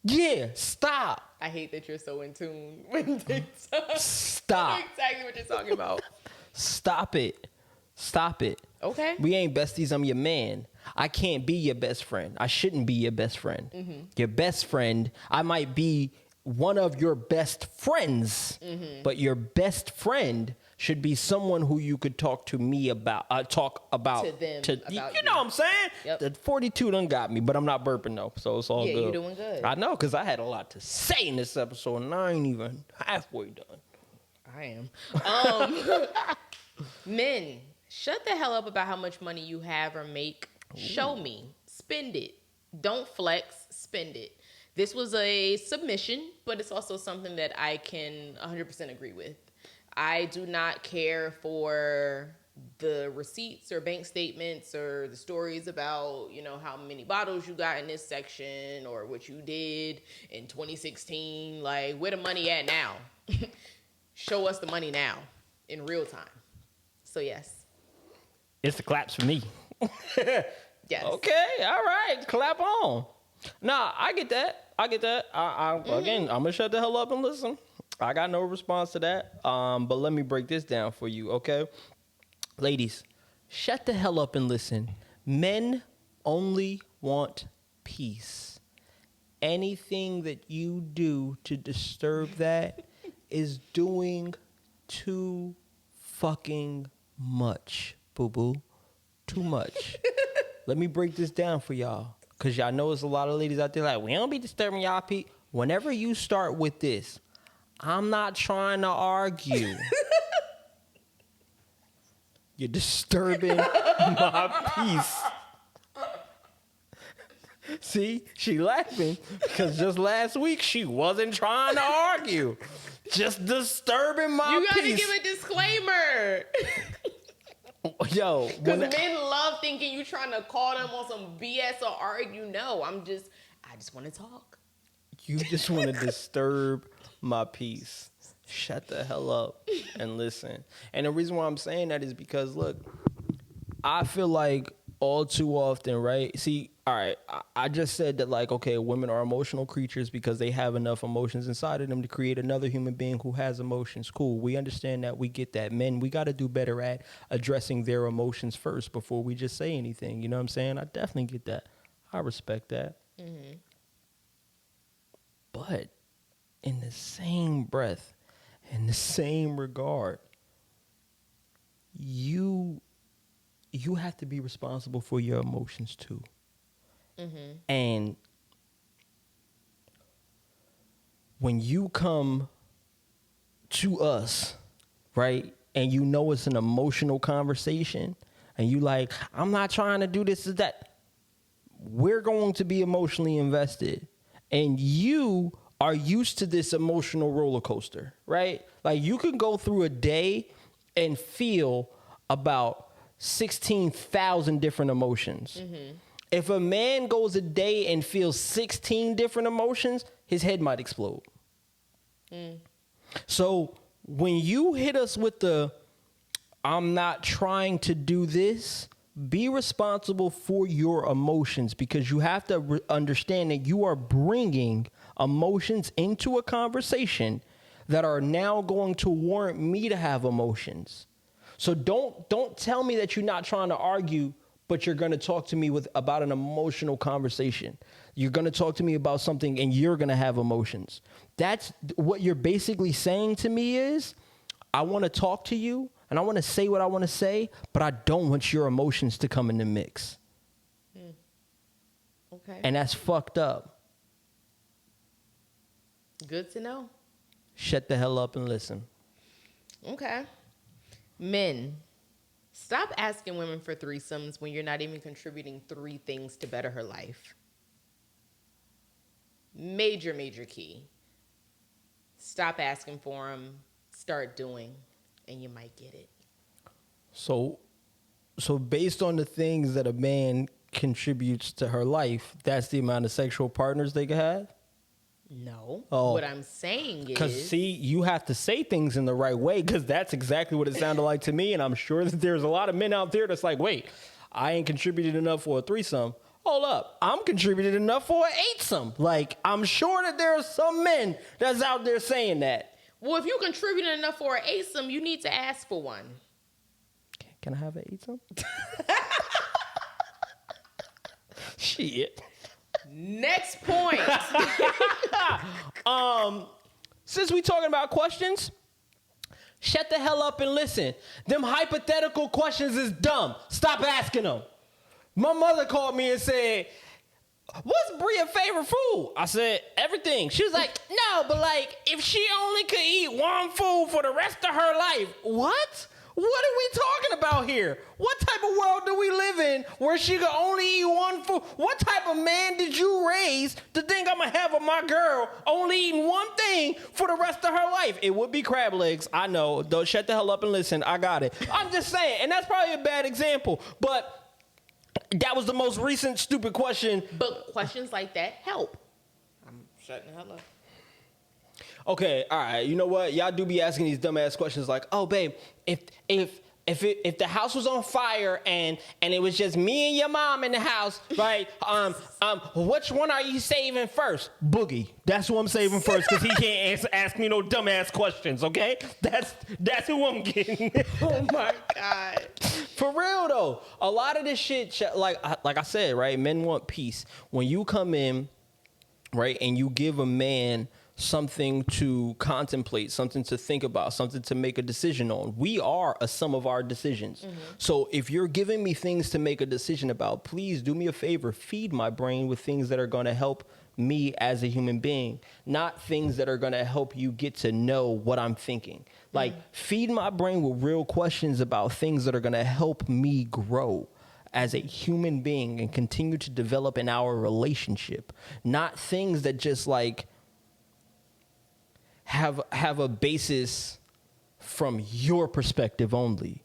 Yeah, stop. I hate that you're so in tune with TikTok. Stop. I know exactly what you're talking about. Stop it. Okay. We ain't besties, I'm your man. I can't be your best friend. I shouldn't be your best friend. Mm-hmm. Your best friend, I might be one of your best friends, mm-hmm. but your best friend should be someone who you could talk to me about, talk about. To them, about you know what I'm saying? Yep. The 42 done got me, but I'm not burping though, so it's all good. Yeah, you're doing good. I know, because I had a lot to say in this episode, and I ain't even halfway done. I am. Men, shut the hell up about how much money you have or make. Ooh. Show me. Spend it. Don't flex. Spend it. This was a submission, but it's also something that I can 100% agree with. I do not care for the receipts or bank statements or the stories about, how many bottles you got in this section or what you did in 2016. Like, where the money at now? Show us the money now in real time. So, yes. It's the claps for me. Yes. Okay, all right, clap on. Nah, I get that. Again, I'm gonna shut the hell up and listen. I got no response to that. But let me break this down for you, okay? Ladies, shut the hell up and listen. Men only want peace. Anything that you do to disturb that is doing too fucking much, boo-boo. Too much. let me break this down for y'all. Because y'all know there's a lot of ladies out there like, we don't be disturbing y'all people. Whenever you start with this, I'm not trying to argue. You're disturbing my peace. See, she laughing because just last week she wasn't trying to argue. Just disturbing my peace. You gotta give a disclaimer. Yo, because men love thinking you trying to call them on some BS or argue. No, I just want to talk. You just want to disturb my peace. Shut the hell up and listen. And the reason why I'm saying that is because, look, I feel like all too often, right? See, all right, I just said that, like, okay, women are emotional creatures because they have enough emotions inside of them to create another human being who has emotions. Cool. We understand that. We get that. Men, we got to do better at addressing their emotions first before we just say anything. You know what I'm saying? I definitely get that. I respect that. Mm-hmm. But in the same breath, in the same regard, you have to be responsible for your emotions too. Mm-hmm. And when you come to us, right, and you know it's an emotional conversation, and you like, I'm not trying to do this or that, we're going to be emotionally invested. And you are used to this emotional roller coaster, right? Like, you can go through a day and feel about 16,000 different emotions. Mm-hmm. If a man goes a day and feels 16 different emotions, his head might explode. Mm. So when you hit us with the, I'm not trying to do this, be responsible for your emotions, because you have to understand that you are bringing emotions into a conversation that are now going to warrant me to have emotions. So don't tell me that you're not trying to argue, but you're going to talk to me about an emotional conversation. You're going to talk to me about something and you're going to have emotions. That's what you're basically saying to me is, I want to talk to you and I want to say what I want to say, but I don't want your emotions to come in the mix. Okay. And that's fucked up. Good to know. Shut the hell up and listen. Okay. Men, stop asking women for threesomes when you're not even contributing 3 things to better her life. Major, major key. Stop asking for them. Start doing, and you might get it. So based on the things that a man contributes to her life, that's the amount of sexual partners they can have? No. Oh. What I'm saying is... Because, see, you have to say things in the right way, because that's exactly what it sounded like to me, and I'm sure that there's a lot of men out there that's like, wait, I ain't contributed enough for a threesome. Hold up, I'm contributed enough for an eightsome. Like, I'm sure that there are some men that's out there saying that. Well, if you contributed enough for an eightsome, you need to ask for one. Can I have an eightsome? Shit. Next point. Since we talking about questions, shut the hell up and listen. Them hypothetical questions is dumb. Stop asking them. My mother called me and said, what's Bria's favorite food? I said, everything. She was like, no, but like, if she only could eat one food for the rest of her life. What? What are we talking about here? What type of world do we live in where she could only eat one food? What type of man did you raise to think I'm going to have with my girl only eating one thing for the rest of her life? It would be crab legs. I know. Don't shut the hell up and listen. I got it. I'm just saying. And that's probably a bad example. But that was the most recent stupid question. But questions like that help. I'm shutting the hell up. Okay, all right. You know what? Y'all do be asking these dumbass questions like, "Oh, babe, if the house was on fire and it was just me and your mom in the house, right? Which one are you saving first? Boogie. That's who I'm saving first, because he can't ask me no dumbass questions. Okay, that's who I'm getting. Oh my God. For real though, a lot of this shit, like I said, right? Men want peace. When you come in, right, and you give a man something to contemplate, something to think about, something to make a decision on. We are a sum of our decisions. So if you're giving me things to make a decision about, please do me a favor, feed my brain with things that are going to help me as a human being, not things that are going to help you get to know what I'm thinking. Like, feed my brain with real questions about things that are going to help me grow as a human being and continue to develop in our relationship, not things that just like have a basis from your perspective only.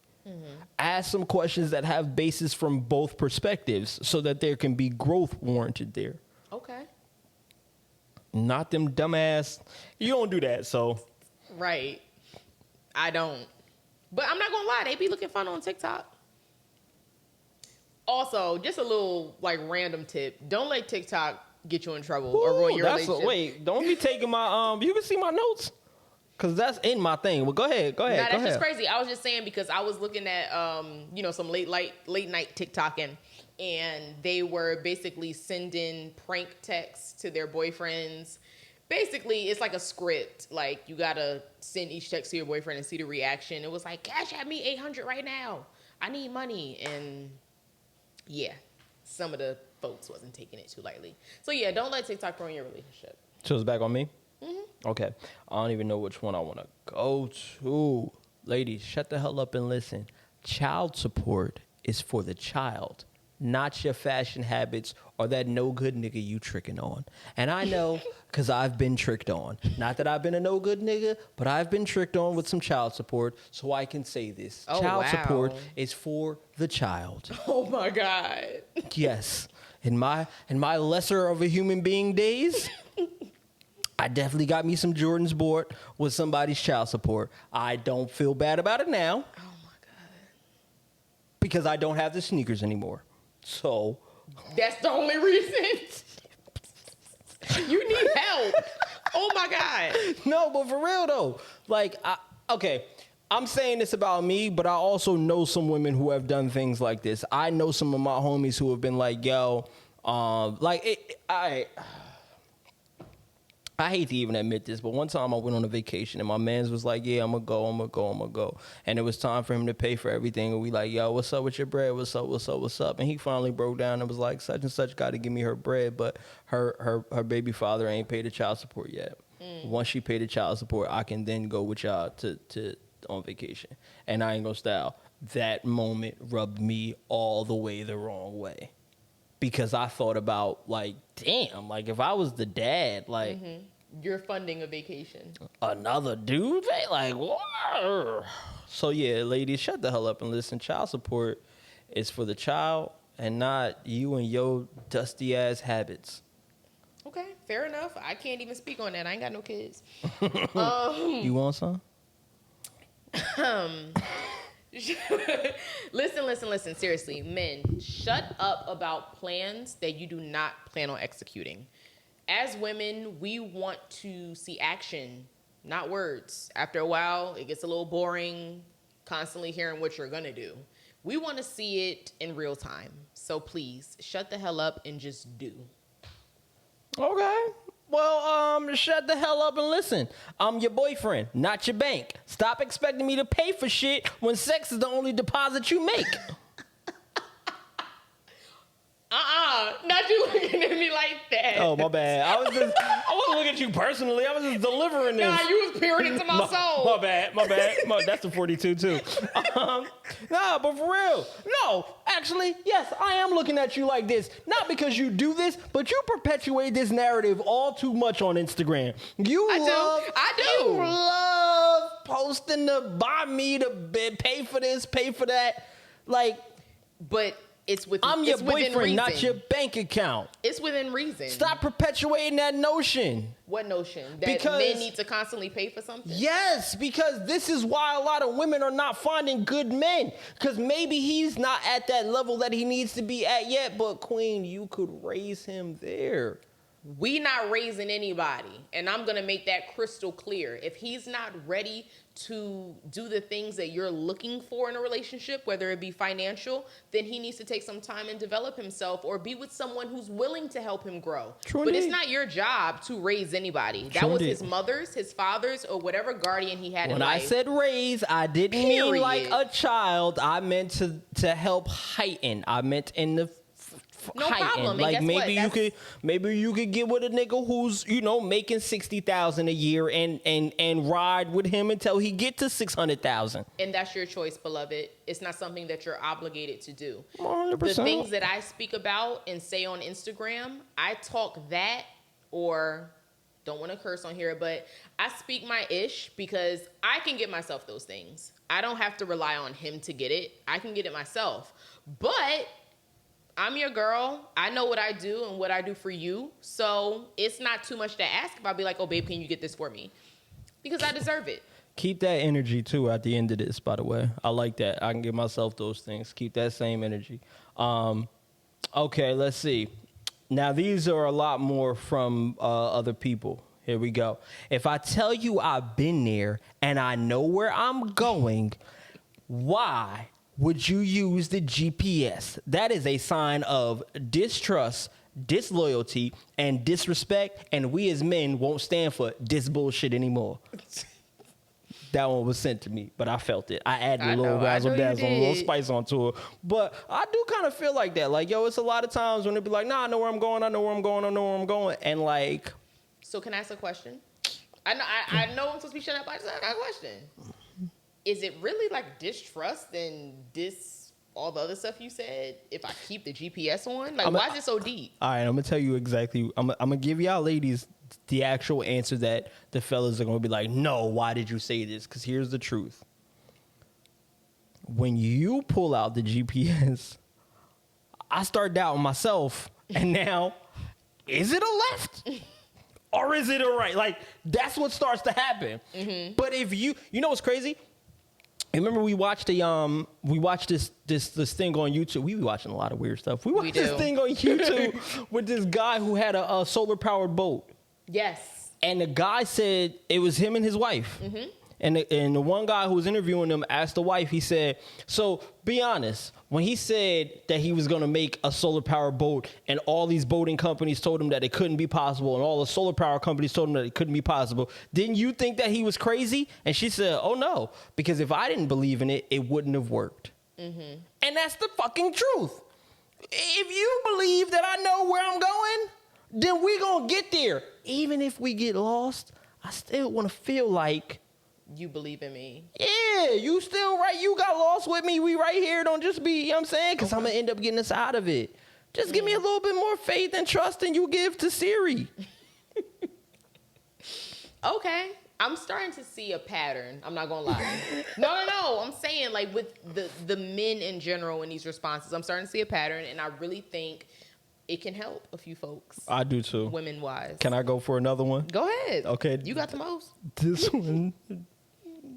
Ask some questions that have basis from both perspectives so that there can be growth warranted there. Okay. Not them dumbass. You don't do that, so. Right. I don't. But I'm not gonna lie, they be looking fun on TikTok. Also, just a little like random tip: don't let TikTok get you in trouble or ruin your relationship. Wait, don't be taking my you can see my notes, cause that's in my thing. Well, go ahead. Nah, that's just crazy. I was just saying because I was looking at some late night TikToking, and they were basically sending prank texts to their boyfriends. Basically, it's like a script. Like, you gotta send each text to your boyfriend and see the reaction. It was like, cash at me $800 right now. I need money. And yeah, some of the folks wasn't taking it too lightly. So yeah, don't let TikTok ruin your relationship. So it's back on me? Okay. I don't even know which one I want to go to. Ladies, shut the hell up and listen. Child support is for the child, not your fashion habits or that no good nigga you tricking on. And I know because I've been tricked on. Not that I've been a no good nigga, but I've been tricked on with some child support, so I can say this. Oh, child wow. support is for the child. Oh my God. Yes. In my lesser of a human being days, I definitely got me some Jordans bought with somebody's child support. I don't feel bad about it now. Oh my God. Because I don't have the sneakers anymore. So that's the only reason. You need help. Oh my God. No, but for real though, like, okay, I'm saying this about me, but I also know some women who have done things like this. I know some of my homies who have been like, yo, I hate to even admit this, but one time I went on a vacation and my mans was like, yeah, I'm gonna go. And it was time for him to pay for everything. And we like, yo, what's up with your bread? What's up? And he finally broke down and was like, such and such got to give me her bread, but her baby father ain't paid the child support yet. Once she paid the child support, I can then go with y'all to on vacation. And I ain't gonna style. That moment rubbed me all the way the wrong way. Because I thought about, like, damn, like, if I was the dad, like... You're funding a vacation. Another dude? Like, what? So, yeah, ladies, shut the hell up and listen. Child support is for the child and not you and your dusty-ass habits. Okay, fair enough. I can't even speak on that. I ain't got no kids. You want some? Listen. Seriously, men, shut up about plans that you do not plan on executing. As women, we want to see action, not words. After a while, it gets a little boring, constantly hearing what you're gonna do. We want to see it in real time. So please, shut the hell up and just do. Okay. Well, shut the hell up and listen. I'm your boyfriend, not your bank. Stop expecting me to pay for shit when sex is the only deposit you make. Not you looking at me like that. Oh, my bad. I wasn't looking at you personally. I was just delivering this. Nah, you was peering into my soul. My bad. That's the 42 too. Nah, but for real. No, actually, yes, I am looking at you like this. Not because you do this, but you perpetuate this narrative all too much on Instagram. I do. You love posting to buy me to pay for this, pay for that. Like, but I'm your boyfriend, not your bank account. It's within reason. Stop perpetuating that notion. What notion? That men need to constantly pay for something? Yes, because this is why a lot of women are not finding good men. Because maybe he's not at that level that he needs to be at yet, but Queen, you could raise him there. we not raising anybody. And I'm going to make that crystal clear. If he's not ready to do the things that you're looking for in a relationship, whether it be financial, then he needs to take some time and develop himself or be with someone who's willing to help him grow. True but indeed. It's not your job to raise anybody. That True was indeed. his mother's, his father's, or whatever guardian he had in When I life. said raise, I didn't mean Period. like a child. I meant to help heighten. I meant in the No heighten. problem. And Like guess maybe what? maybe you could get with a nigga who's making $60,000 a year and ride with him until he get to $600,000. And that's your choice, beloved. It's not something that you're obligated to do. 100%. The things that I speak about and say on Instagram, I talk that, or don't want to curse on here, but I speak my ish because I can get myself those things. I don't have to rely on him to get it. I can get it myself. But I'm your girl. I know what I do and what I do for you. So it's not too much to ask if I'll be like, oh, babe, can you get this for me? Because I deserve it. Keep that energy too at the end of this, by the way. I like that. I can give myself those things. Keep that same energy. Okay, let's see. Now, these are a lot more from other people. Here we go. If I tell you I've been there and I know where I'm going, why would you use the GPS? That is a sign of distrust, disloyalty, and disrespect, and we as men won't stand for this bullshit anymore. That one was sent to me, but I felt it. I added a little razzle dazzle, a little spice onto it. But I do kind of feel like that. Like, yo, it's a lot of times when they be like, nah, I know where I'm going, I know where I'm going, I know where I'm going. And like... So can I ask a question? I know I'm supposed to be shut up, but I just got a question. Is it really like distrust and all the other stuff you said if I keep the GPS on? Like, why is it so deep? All right, I'm going to tell you exactly. I'm going to give y'all ladies the actual answer that the fellas are going to be like, no, why did you say this? Because here's the truth. When you pull out the GPS, I start doubting myself. And now, is it a left? Or is it a right? Like, that's what starts to happen. Mm-hmm. But if you know what's crazy? Remember we watched this thing on YouTube. We be watching a lot of weird stuff. We watched this thing on YouTube with this guy who had a solar powered boat. Yes. And the guy said it was him and his wife. Mm-hmm. And the one guy who was interviewing him asked the wife, he said, so be honest, when he said that he was going to make a solar power boat and all these boating companies told him that it couldn't be possible and all the solar power companies told him that it couldn't be possible, didn't you think that he was crazy? And she said, oh no, because if I didn't believe in it, it wouldn't have worked. Mm-hmm. And that's the fucking truth. If you believe that I know where I'm going, then we going to get there. Even if we get lost, I still want to feel like you believe in me. Yeah, you still right. You got lost with me. We right here. Don't just be, you know what I'm saying? Because I'm going to end up getting us out of it. Just give me a little bit more faith and trust than you give to Siri. Okay. I'm starting to see a pattern. I'm not going to lie. No. I'm saying, like, with the men in general in these responses, I'm starting to see a pattern, and I really think it can help a few folks. I do too. Women-wise. Can I go for another one? Go ahead. Okay. You got the most. This one,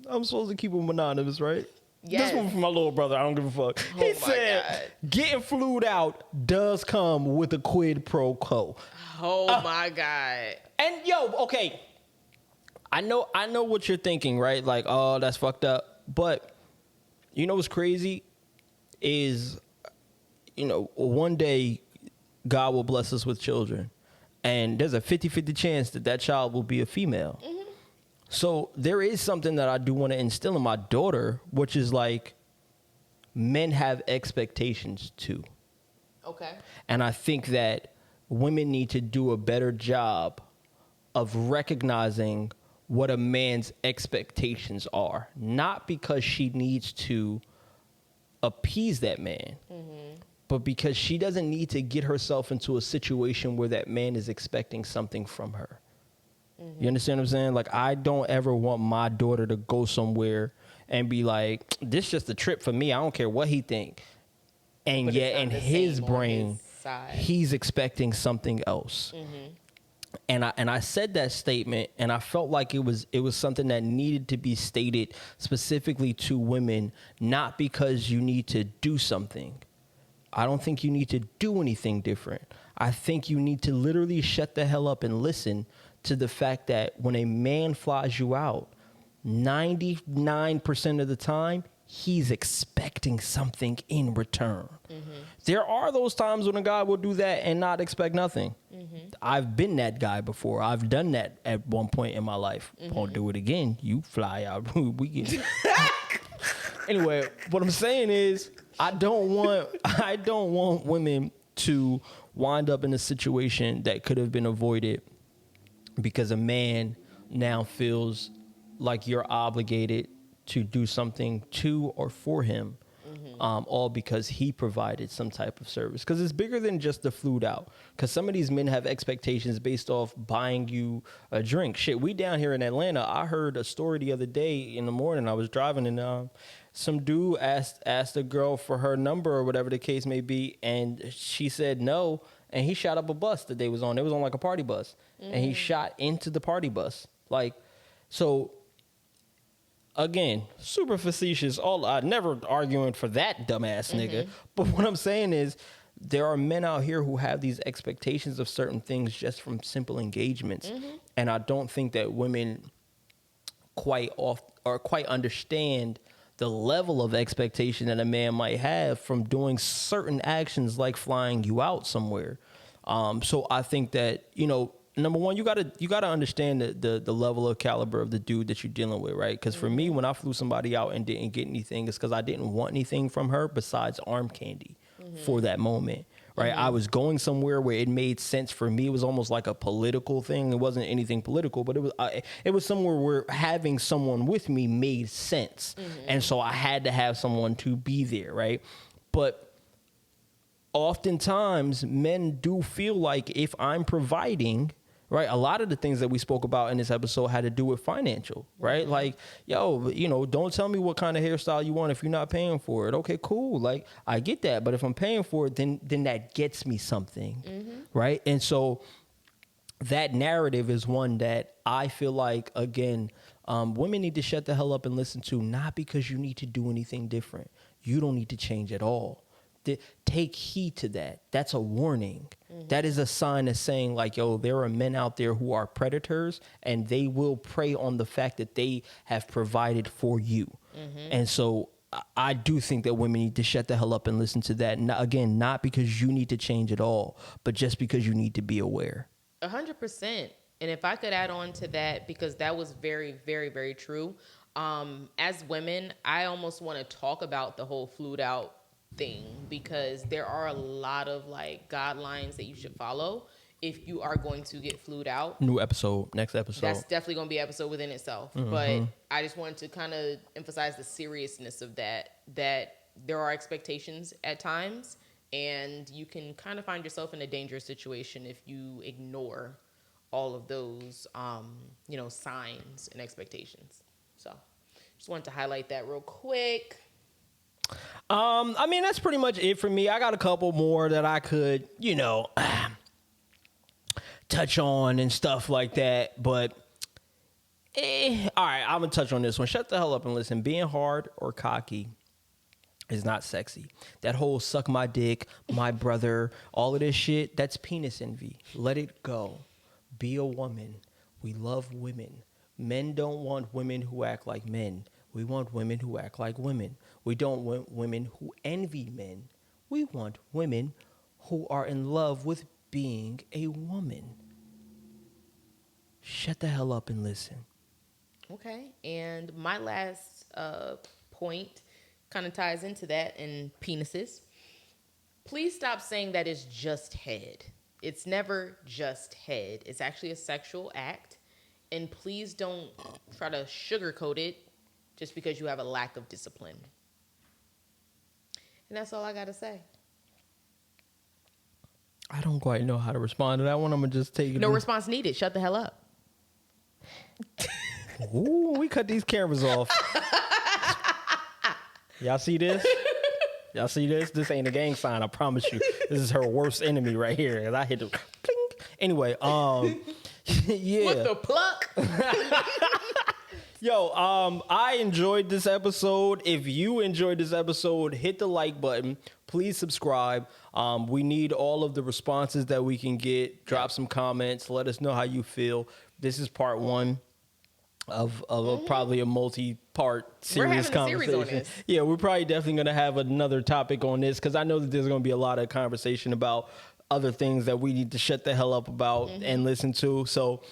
I'm supposed to keep them anonymous, right? Yes. This one from my little brother. I don't give a fuck. Oh He my said, God. Getting flued out does come with a quid pro quo. Oh, my God. And, yo, okay. I know what you're thinking, right? Like, oh, that's fucked up. But you know what's crazy is, one day God will bless us with children. And there's a 50-50 chance that child will be a female. Mm-hmm. So there is something that I do want to instill in my daughter, which is like men have expectations too. Okay. And I think that women need to do a better job of recognizing what a man's expectations are. Not because she needs to appease that man, but because she doesn't need to get herself into a situation where that man is expecting something from her. You understand what I'm saying? Like, I don't ever want my daughter to go somewhere and be like, this is just a trip for me. I don't care what he think. And But yet it's in not the his same on brain, his side. he's expecting something else. And I said that statement, and I felt like it was something that needed to be stated specifically to women, not because you need to do something, I don't think you need to do anything different. I think you need to literally shut the hell up and listen to the fact that when a man flies you out, 99% of the time, he's expecting something in return. There are those times when a guy will do that and not expect nothing. I've been that guy before. I've done that at one point in my life. Won't do it again. You fly out. We get. Anyway, what I'm saying is, I don't want women to wind up in a situation that could have been avoided because a man now feels like you're obligated to do something to or for him, all because he provided some type of service. Because it's bigger than just the flued out. Because some of these men have expectations based off buying you a drink. Shit, we down here in Atlanta, I heard a story the other day in the morning. I was driving and some dude asked a girl for her number or whatever the case may be, and she said no, and he shot up a bus that they was on. It was on like a party bus, and he shot into the party bus. Like, so again, super facetious. I never arguing for that dumbass nigga. But what I'm saying is, there are men out here who have these expectations of certain things just from simple engagements, and I don't think that women quite understand the level of expectation that a man might have from doing certain actions like flying you out somewhere. So I think that, number one, you gotta understand the level of caliber of the dude that you're dealing with, right? Because for me, when I flew somebody out and didn't get anything, it's because I didn't want anything from her besides arm candy for that moment, right? I was going somewhere where it made sense for me. It was almost like a political thing. It wasn't anything political, but it was somewhere where having someone with me made sense, and so I had to have someone to be there, right? But oftentimes, men do feel like if I'm providing, right, a lot of the things that we spoke about in this episode had to do with financial, right? Like, yo, don't tell me what kind of hairstyle you want if you're not paying for it. Okay, cool. Like, I get that. But if I'm paying for it, then that gets me something, right? And so that narrative is one that I feel like, again, women need to shut the hell up and listen to, not because you need to do anything different. You don't need to change at all. Take heed to that. That's a warning. That is a sign of saying, like, yo, there are men out there who are predators, and they will prey on the fact that they have provided for you. And so I do think that women need to shut the hell up and listen to that. Again, not because you need to change at all, but just because you need to be aware. 100%. And if I could add on to that, because that was very, very, very true. As women, I almost want to talk about the whole flued out thing, because there are a lot of like guidelines that you should follow if you are going to get flued out. Next episode. That's definitely going to be an episode within itself. But I just wanted to kind of emphasize the seriousness of that there are expectations at times, and you can kind of find yourself in a dangerous situation if you ignore all of those, signs and expectations. So just wanted to highlight that real quick. I mean, that's pretty much it for me. I got a couple more that I could, touch on and stuff like that. But, all right, I'm going to touch on this one. Shut the hell up and listen. Being hard or cocky is not sexy. That whole suck my dick, my brother, all of this shit, that's penis envy. Let it go. Be a woman. We love women. Men don't want women who act like men. We want women who act like women. We don't want women who envy men. We want women who are in love with being a woman. Shut the hell up and listen. Okay. And my last point kind of ties into that, and penises. Please stop saying that it's just head. It's never just head. It's actually a sexual act. And please don't try to sugarcoat it just because you have a lack of discipline. And that's all I got to say. I don't quite know how to respond to that one. I'm going to just take it. No response needed. Shut the hell up. Ooh, we cut these cameras off. Y'all see this? Y'all see this? This ain't a gang sign, I promise you. This is her worst enemy right here. And I hit the clink. Anyway, yeah. What the pluck? Yo, I enjoyed this episode. If you enjoyed this episode, hit the like button. Please subscribe. We need all of the responses that we can get. Drop some comments. Let us know how you feel. This is part one of probably a multi-part serious conversation. Series on this. Yeah, we're probably definitely going to have another topic on this because I know that there's going to be a lot of conversation about other things that we need to shut the hell up about and listen to. So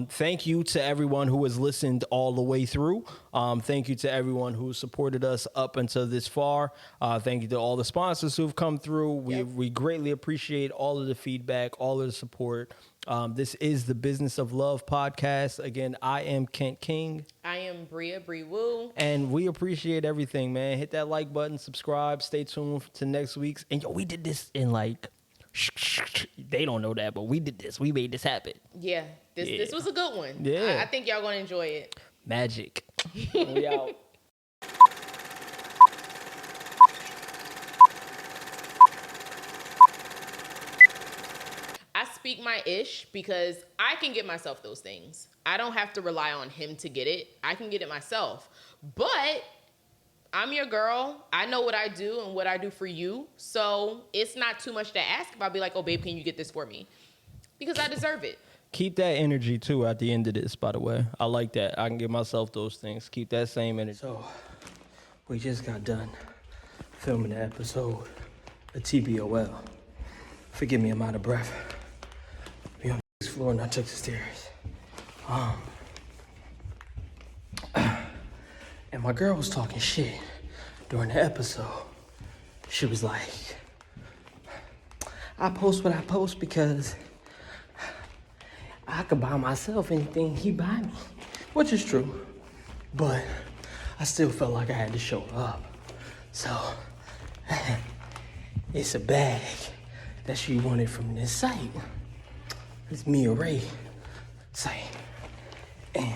thank you to everyone who has listened all the way through. Thank you to everyone who supported us up until this far. Thank you to all the sponsors who've come through. We greatly appreciate all of the feedback, all of the support. This is the Business of Love podcast. Again, I am Kent King. I am Bree Woo. And we appreciate everything, man. Hit that like button, subscribe, stay tuned to next week's. And yo, we did this in like, they don't know that, but we did this. We made this happen. Yeah, this was a good one. Yeah. I think y'all gonna enjoy it. Magic. We out. I speak my ish because I can get myself those things. I don't have to rely on him to get it. I can get it myself. But I'm your girl. I know what I do and what I do for you. So it's not too much to ask if I'll be like, oh, babe, can you get this for me? Because I deserve it. Keep that energy, too, at the end of this, by the way. I like that. I can give myself those things. Keep that same energy. So, we just got done filming the episode of TBOL. Forgive me, I'm out of breath. We on this floor and I took the stairs. And my girl was talking shit during the episode. She was like, I post what I post because I could buy myself anything he buy me, which is true. But I still felt like I had to show up. So it's a bag that she wanted from this site. It's Mia Ray site. And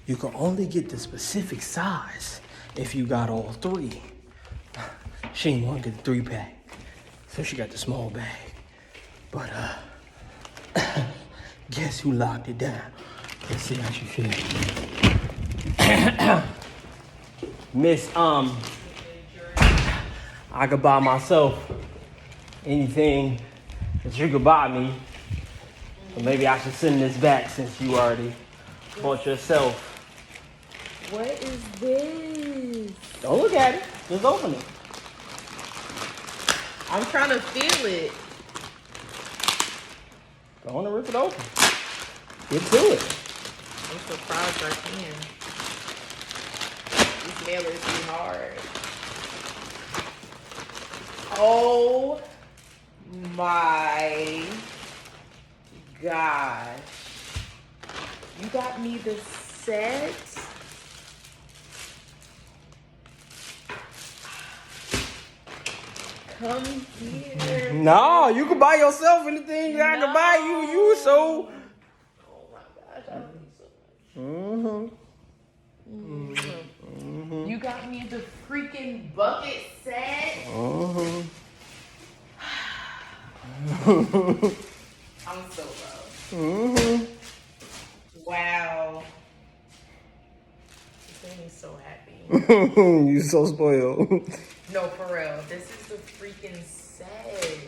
you can only get the specific size if you got all three. She didn't want to get the 3-pack, so she got the small bag. But guess who locked it down? Let's see how she feels. Miss, I could buy myself anything that you could buy me. But maybe I should send this back since you already bought yourself. What is this? Don't look at it. Just open it. I'm trying to feel it. Go on and rip it open. Get to it. I'm so proud I can. These mailers be hard. Oh my gosh. You got me the set? Oh Come here. No, you can buy yourself anything that I can buy you. You so. Oh my gosh, I love you so much. You got me the freaking bucket set. I'm so proud. Wow. This made me so happy. You so spoiled. No, for real. This is the freaking set.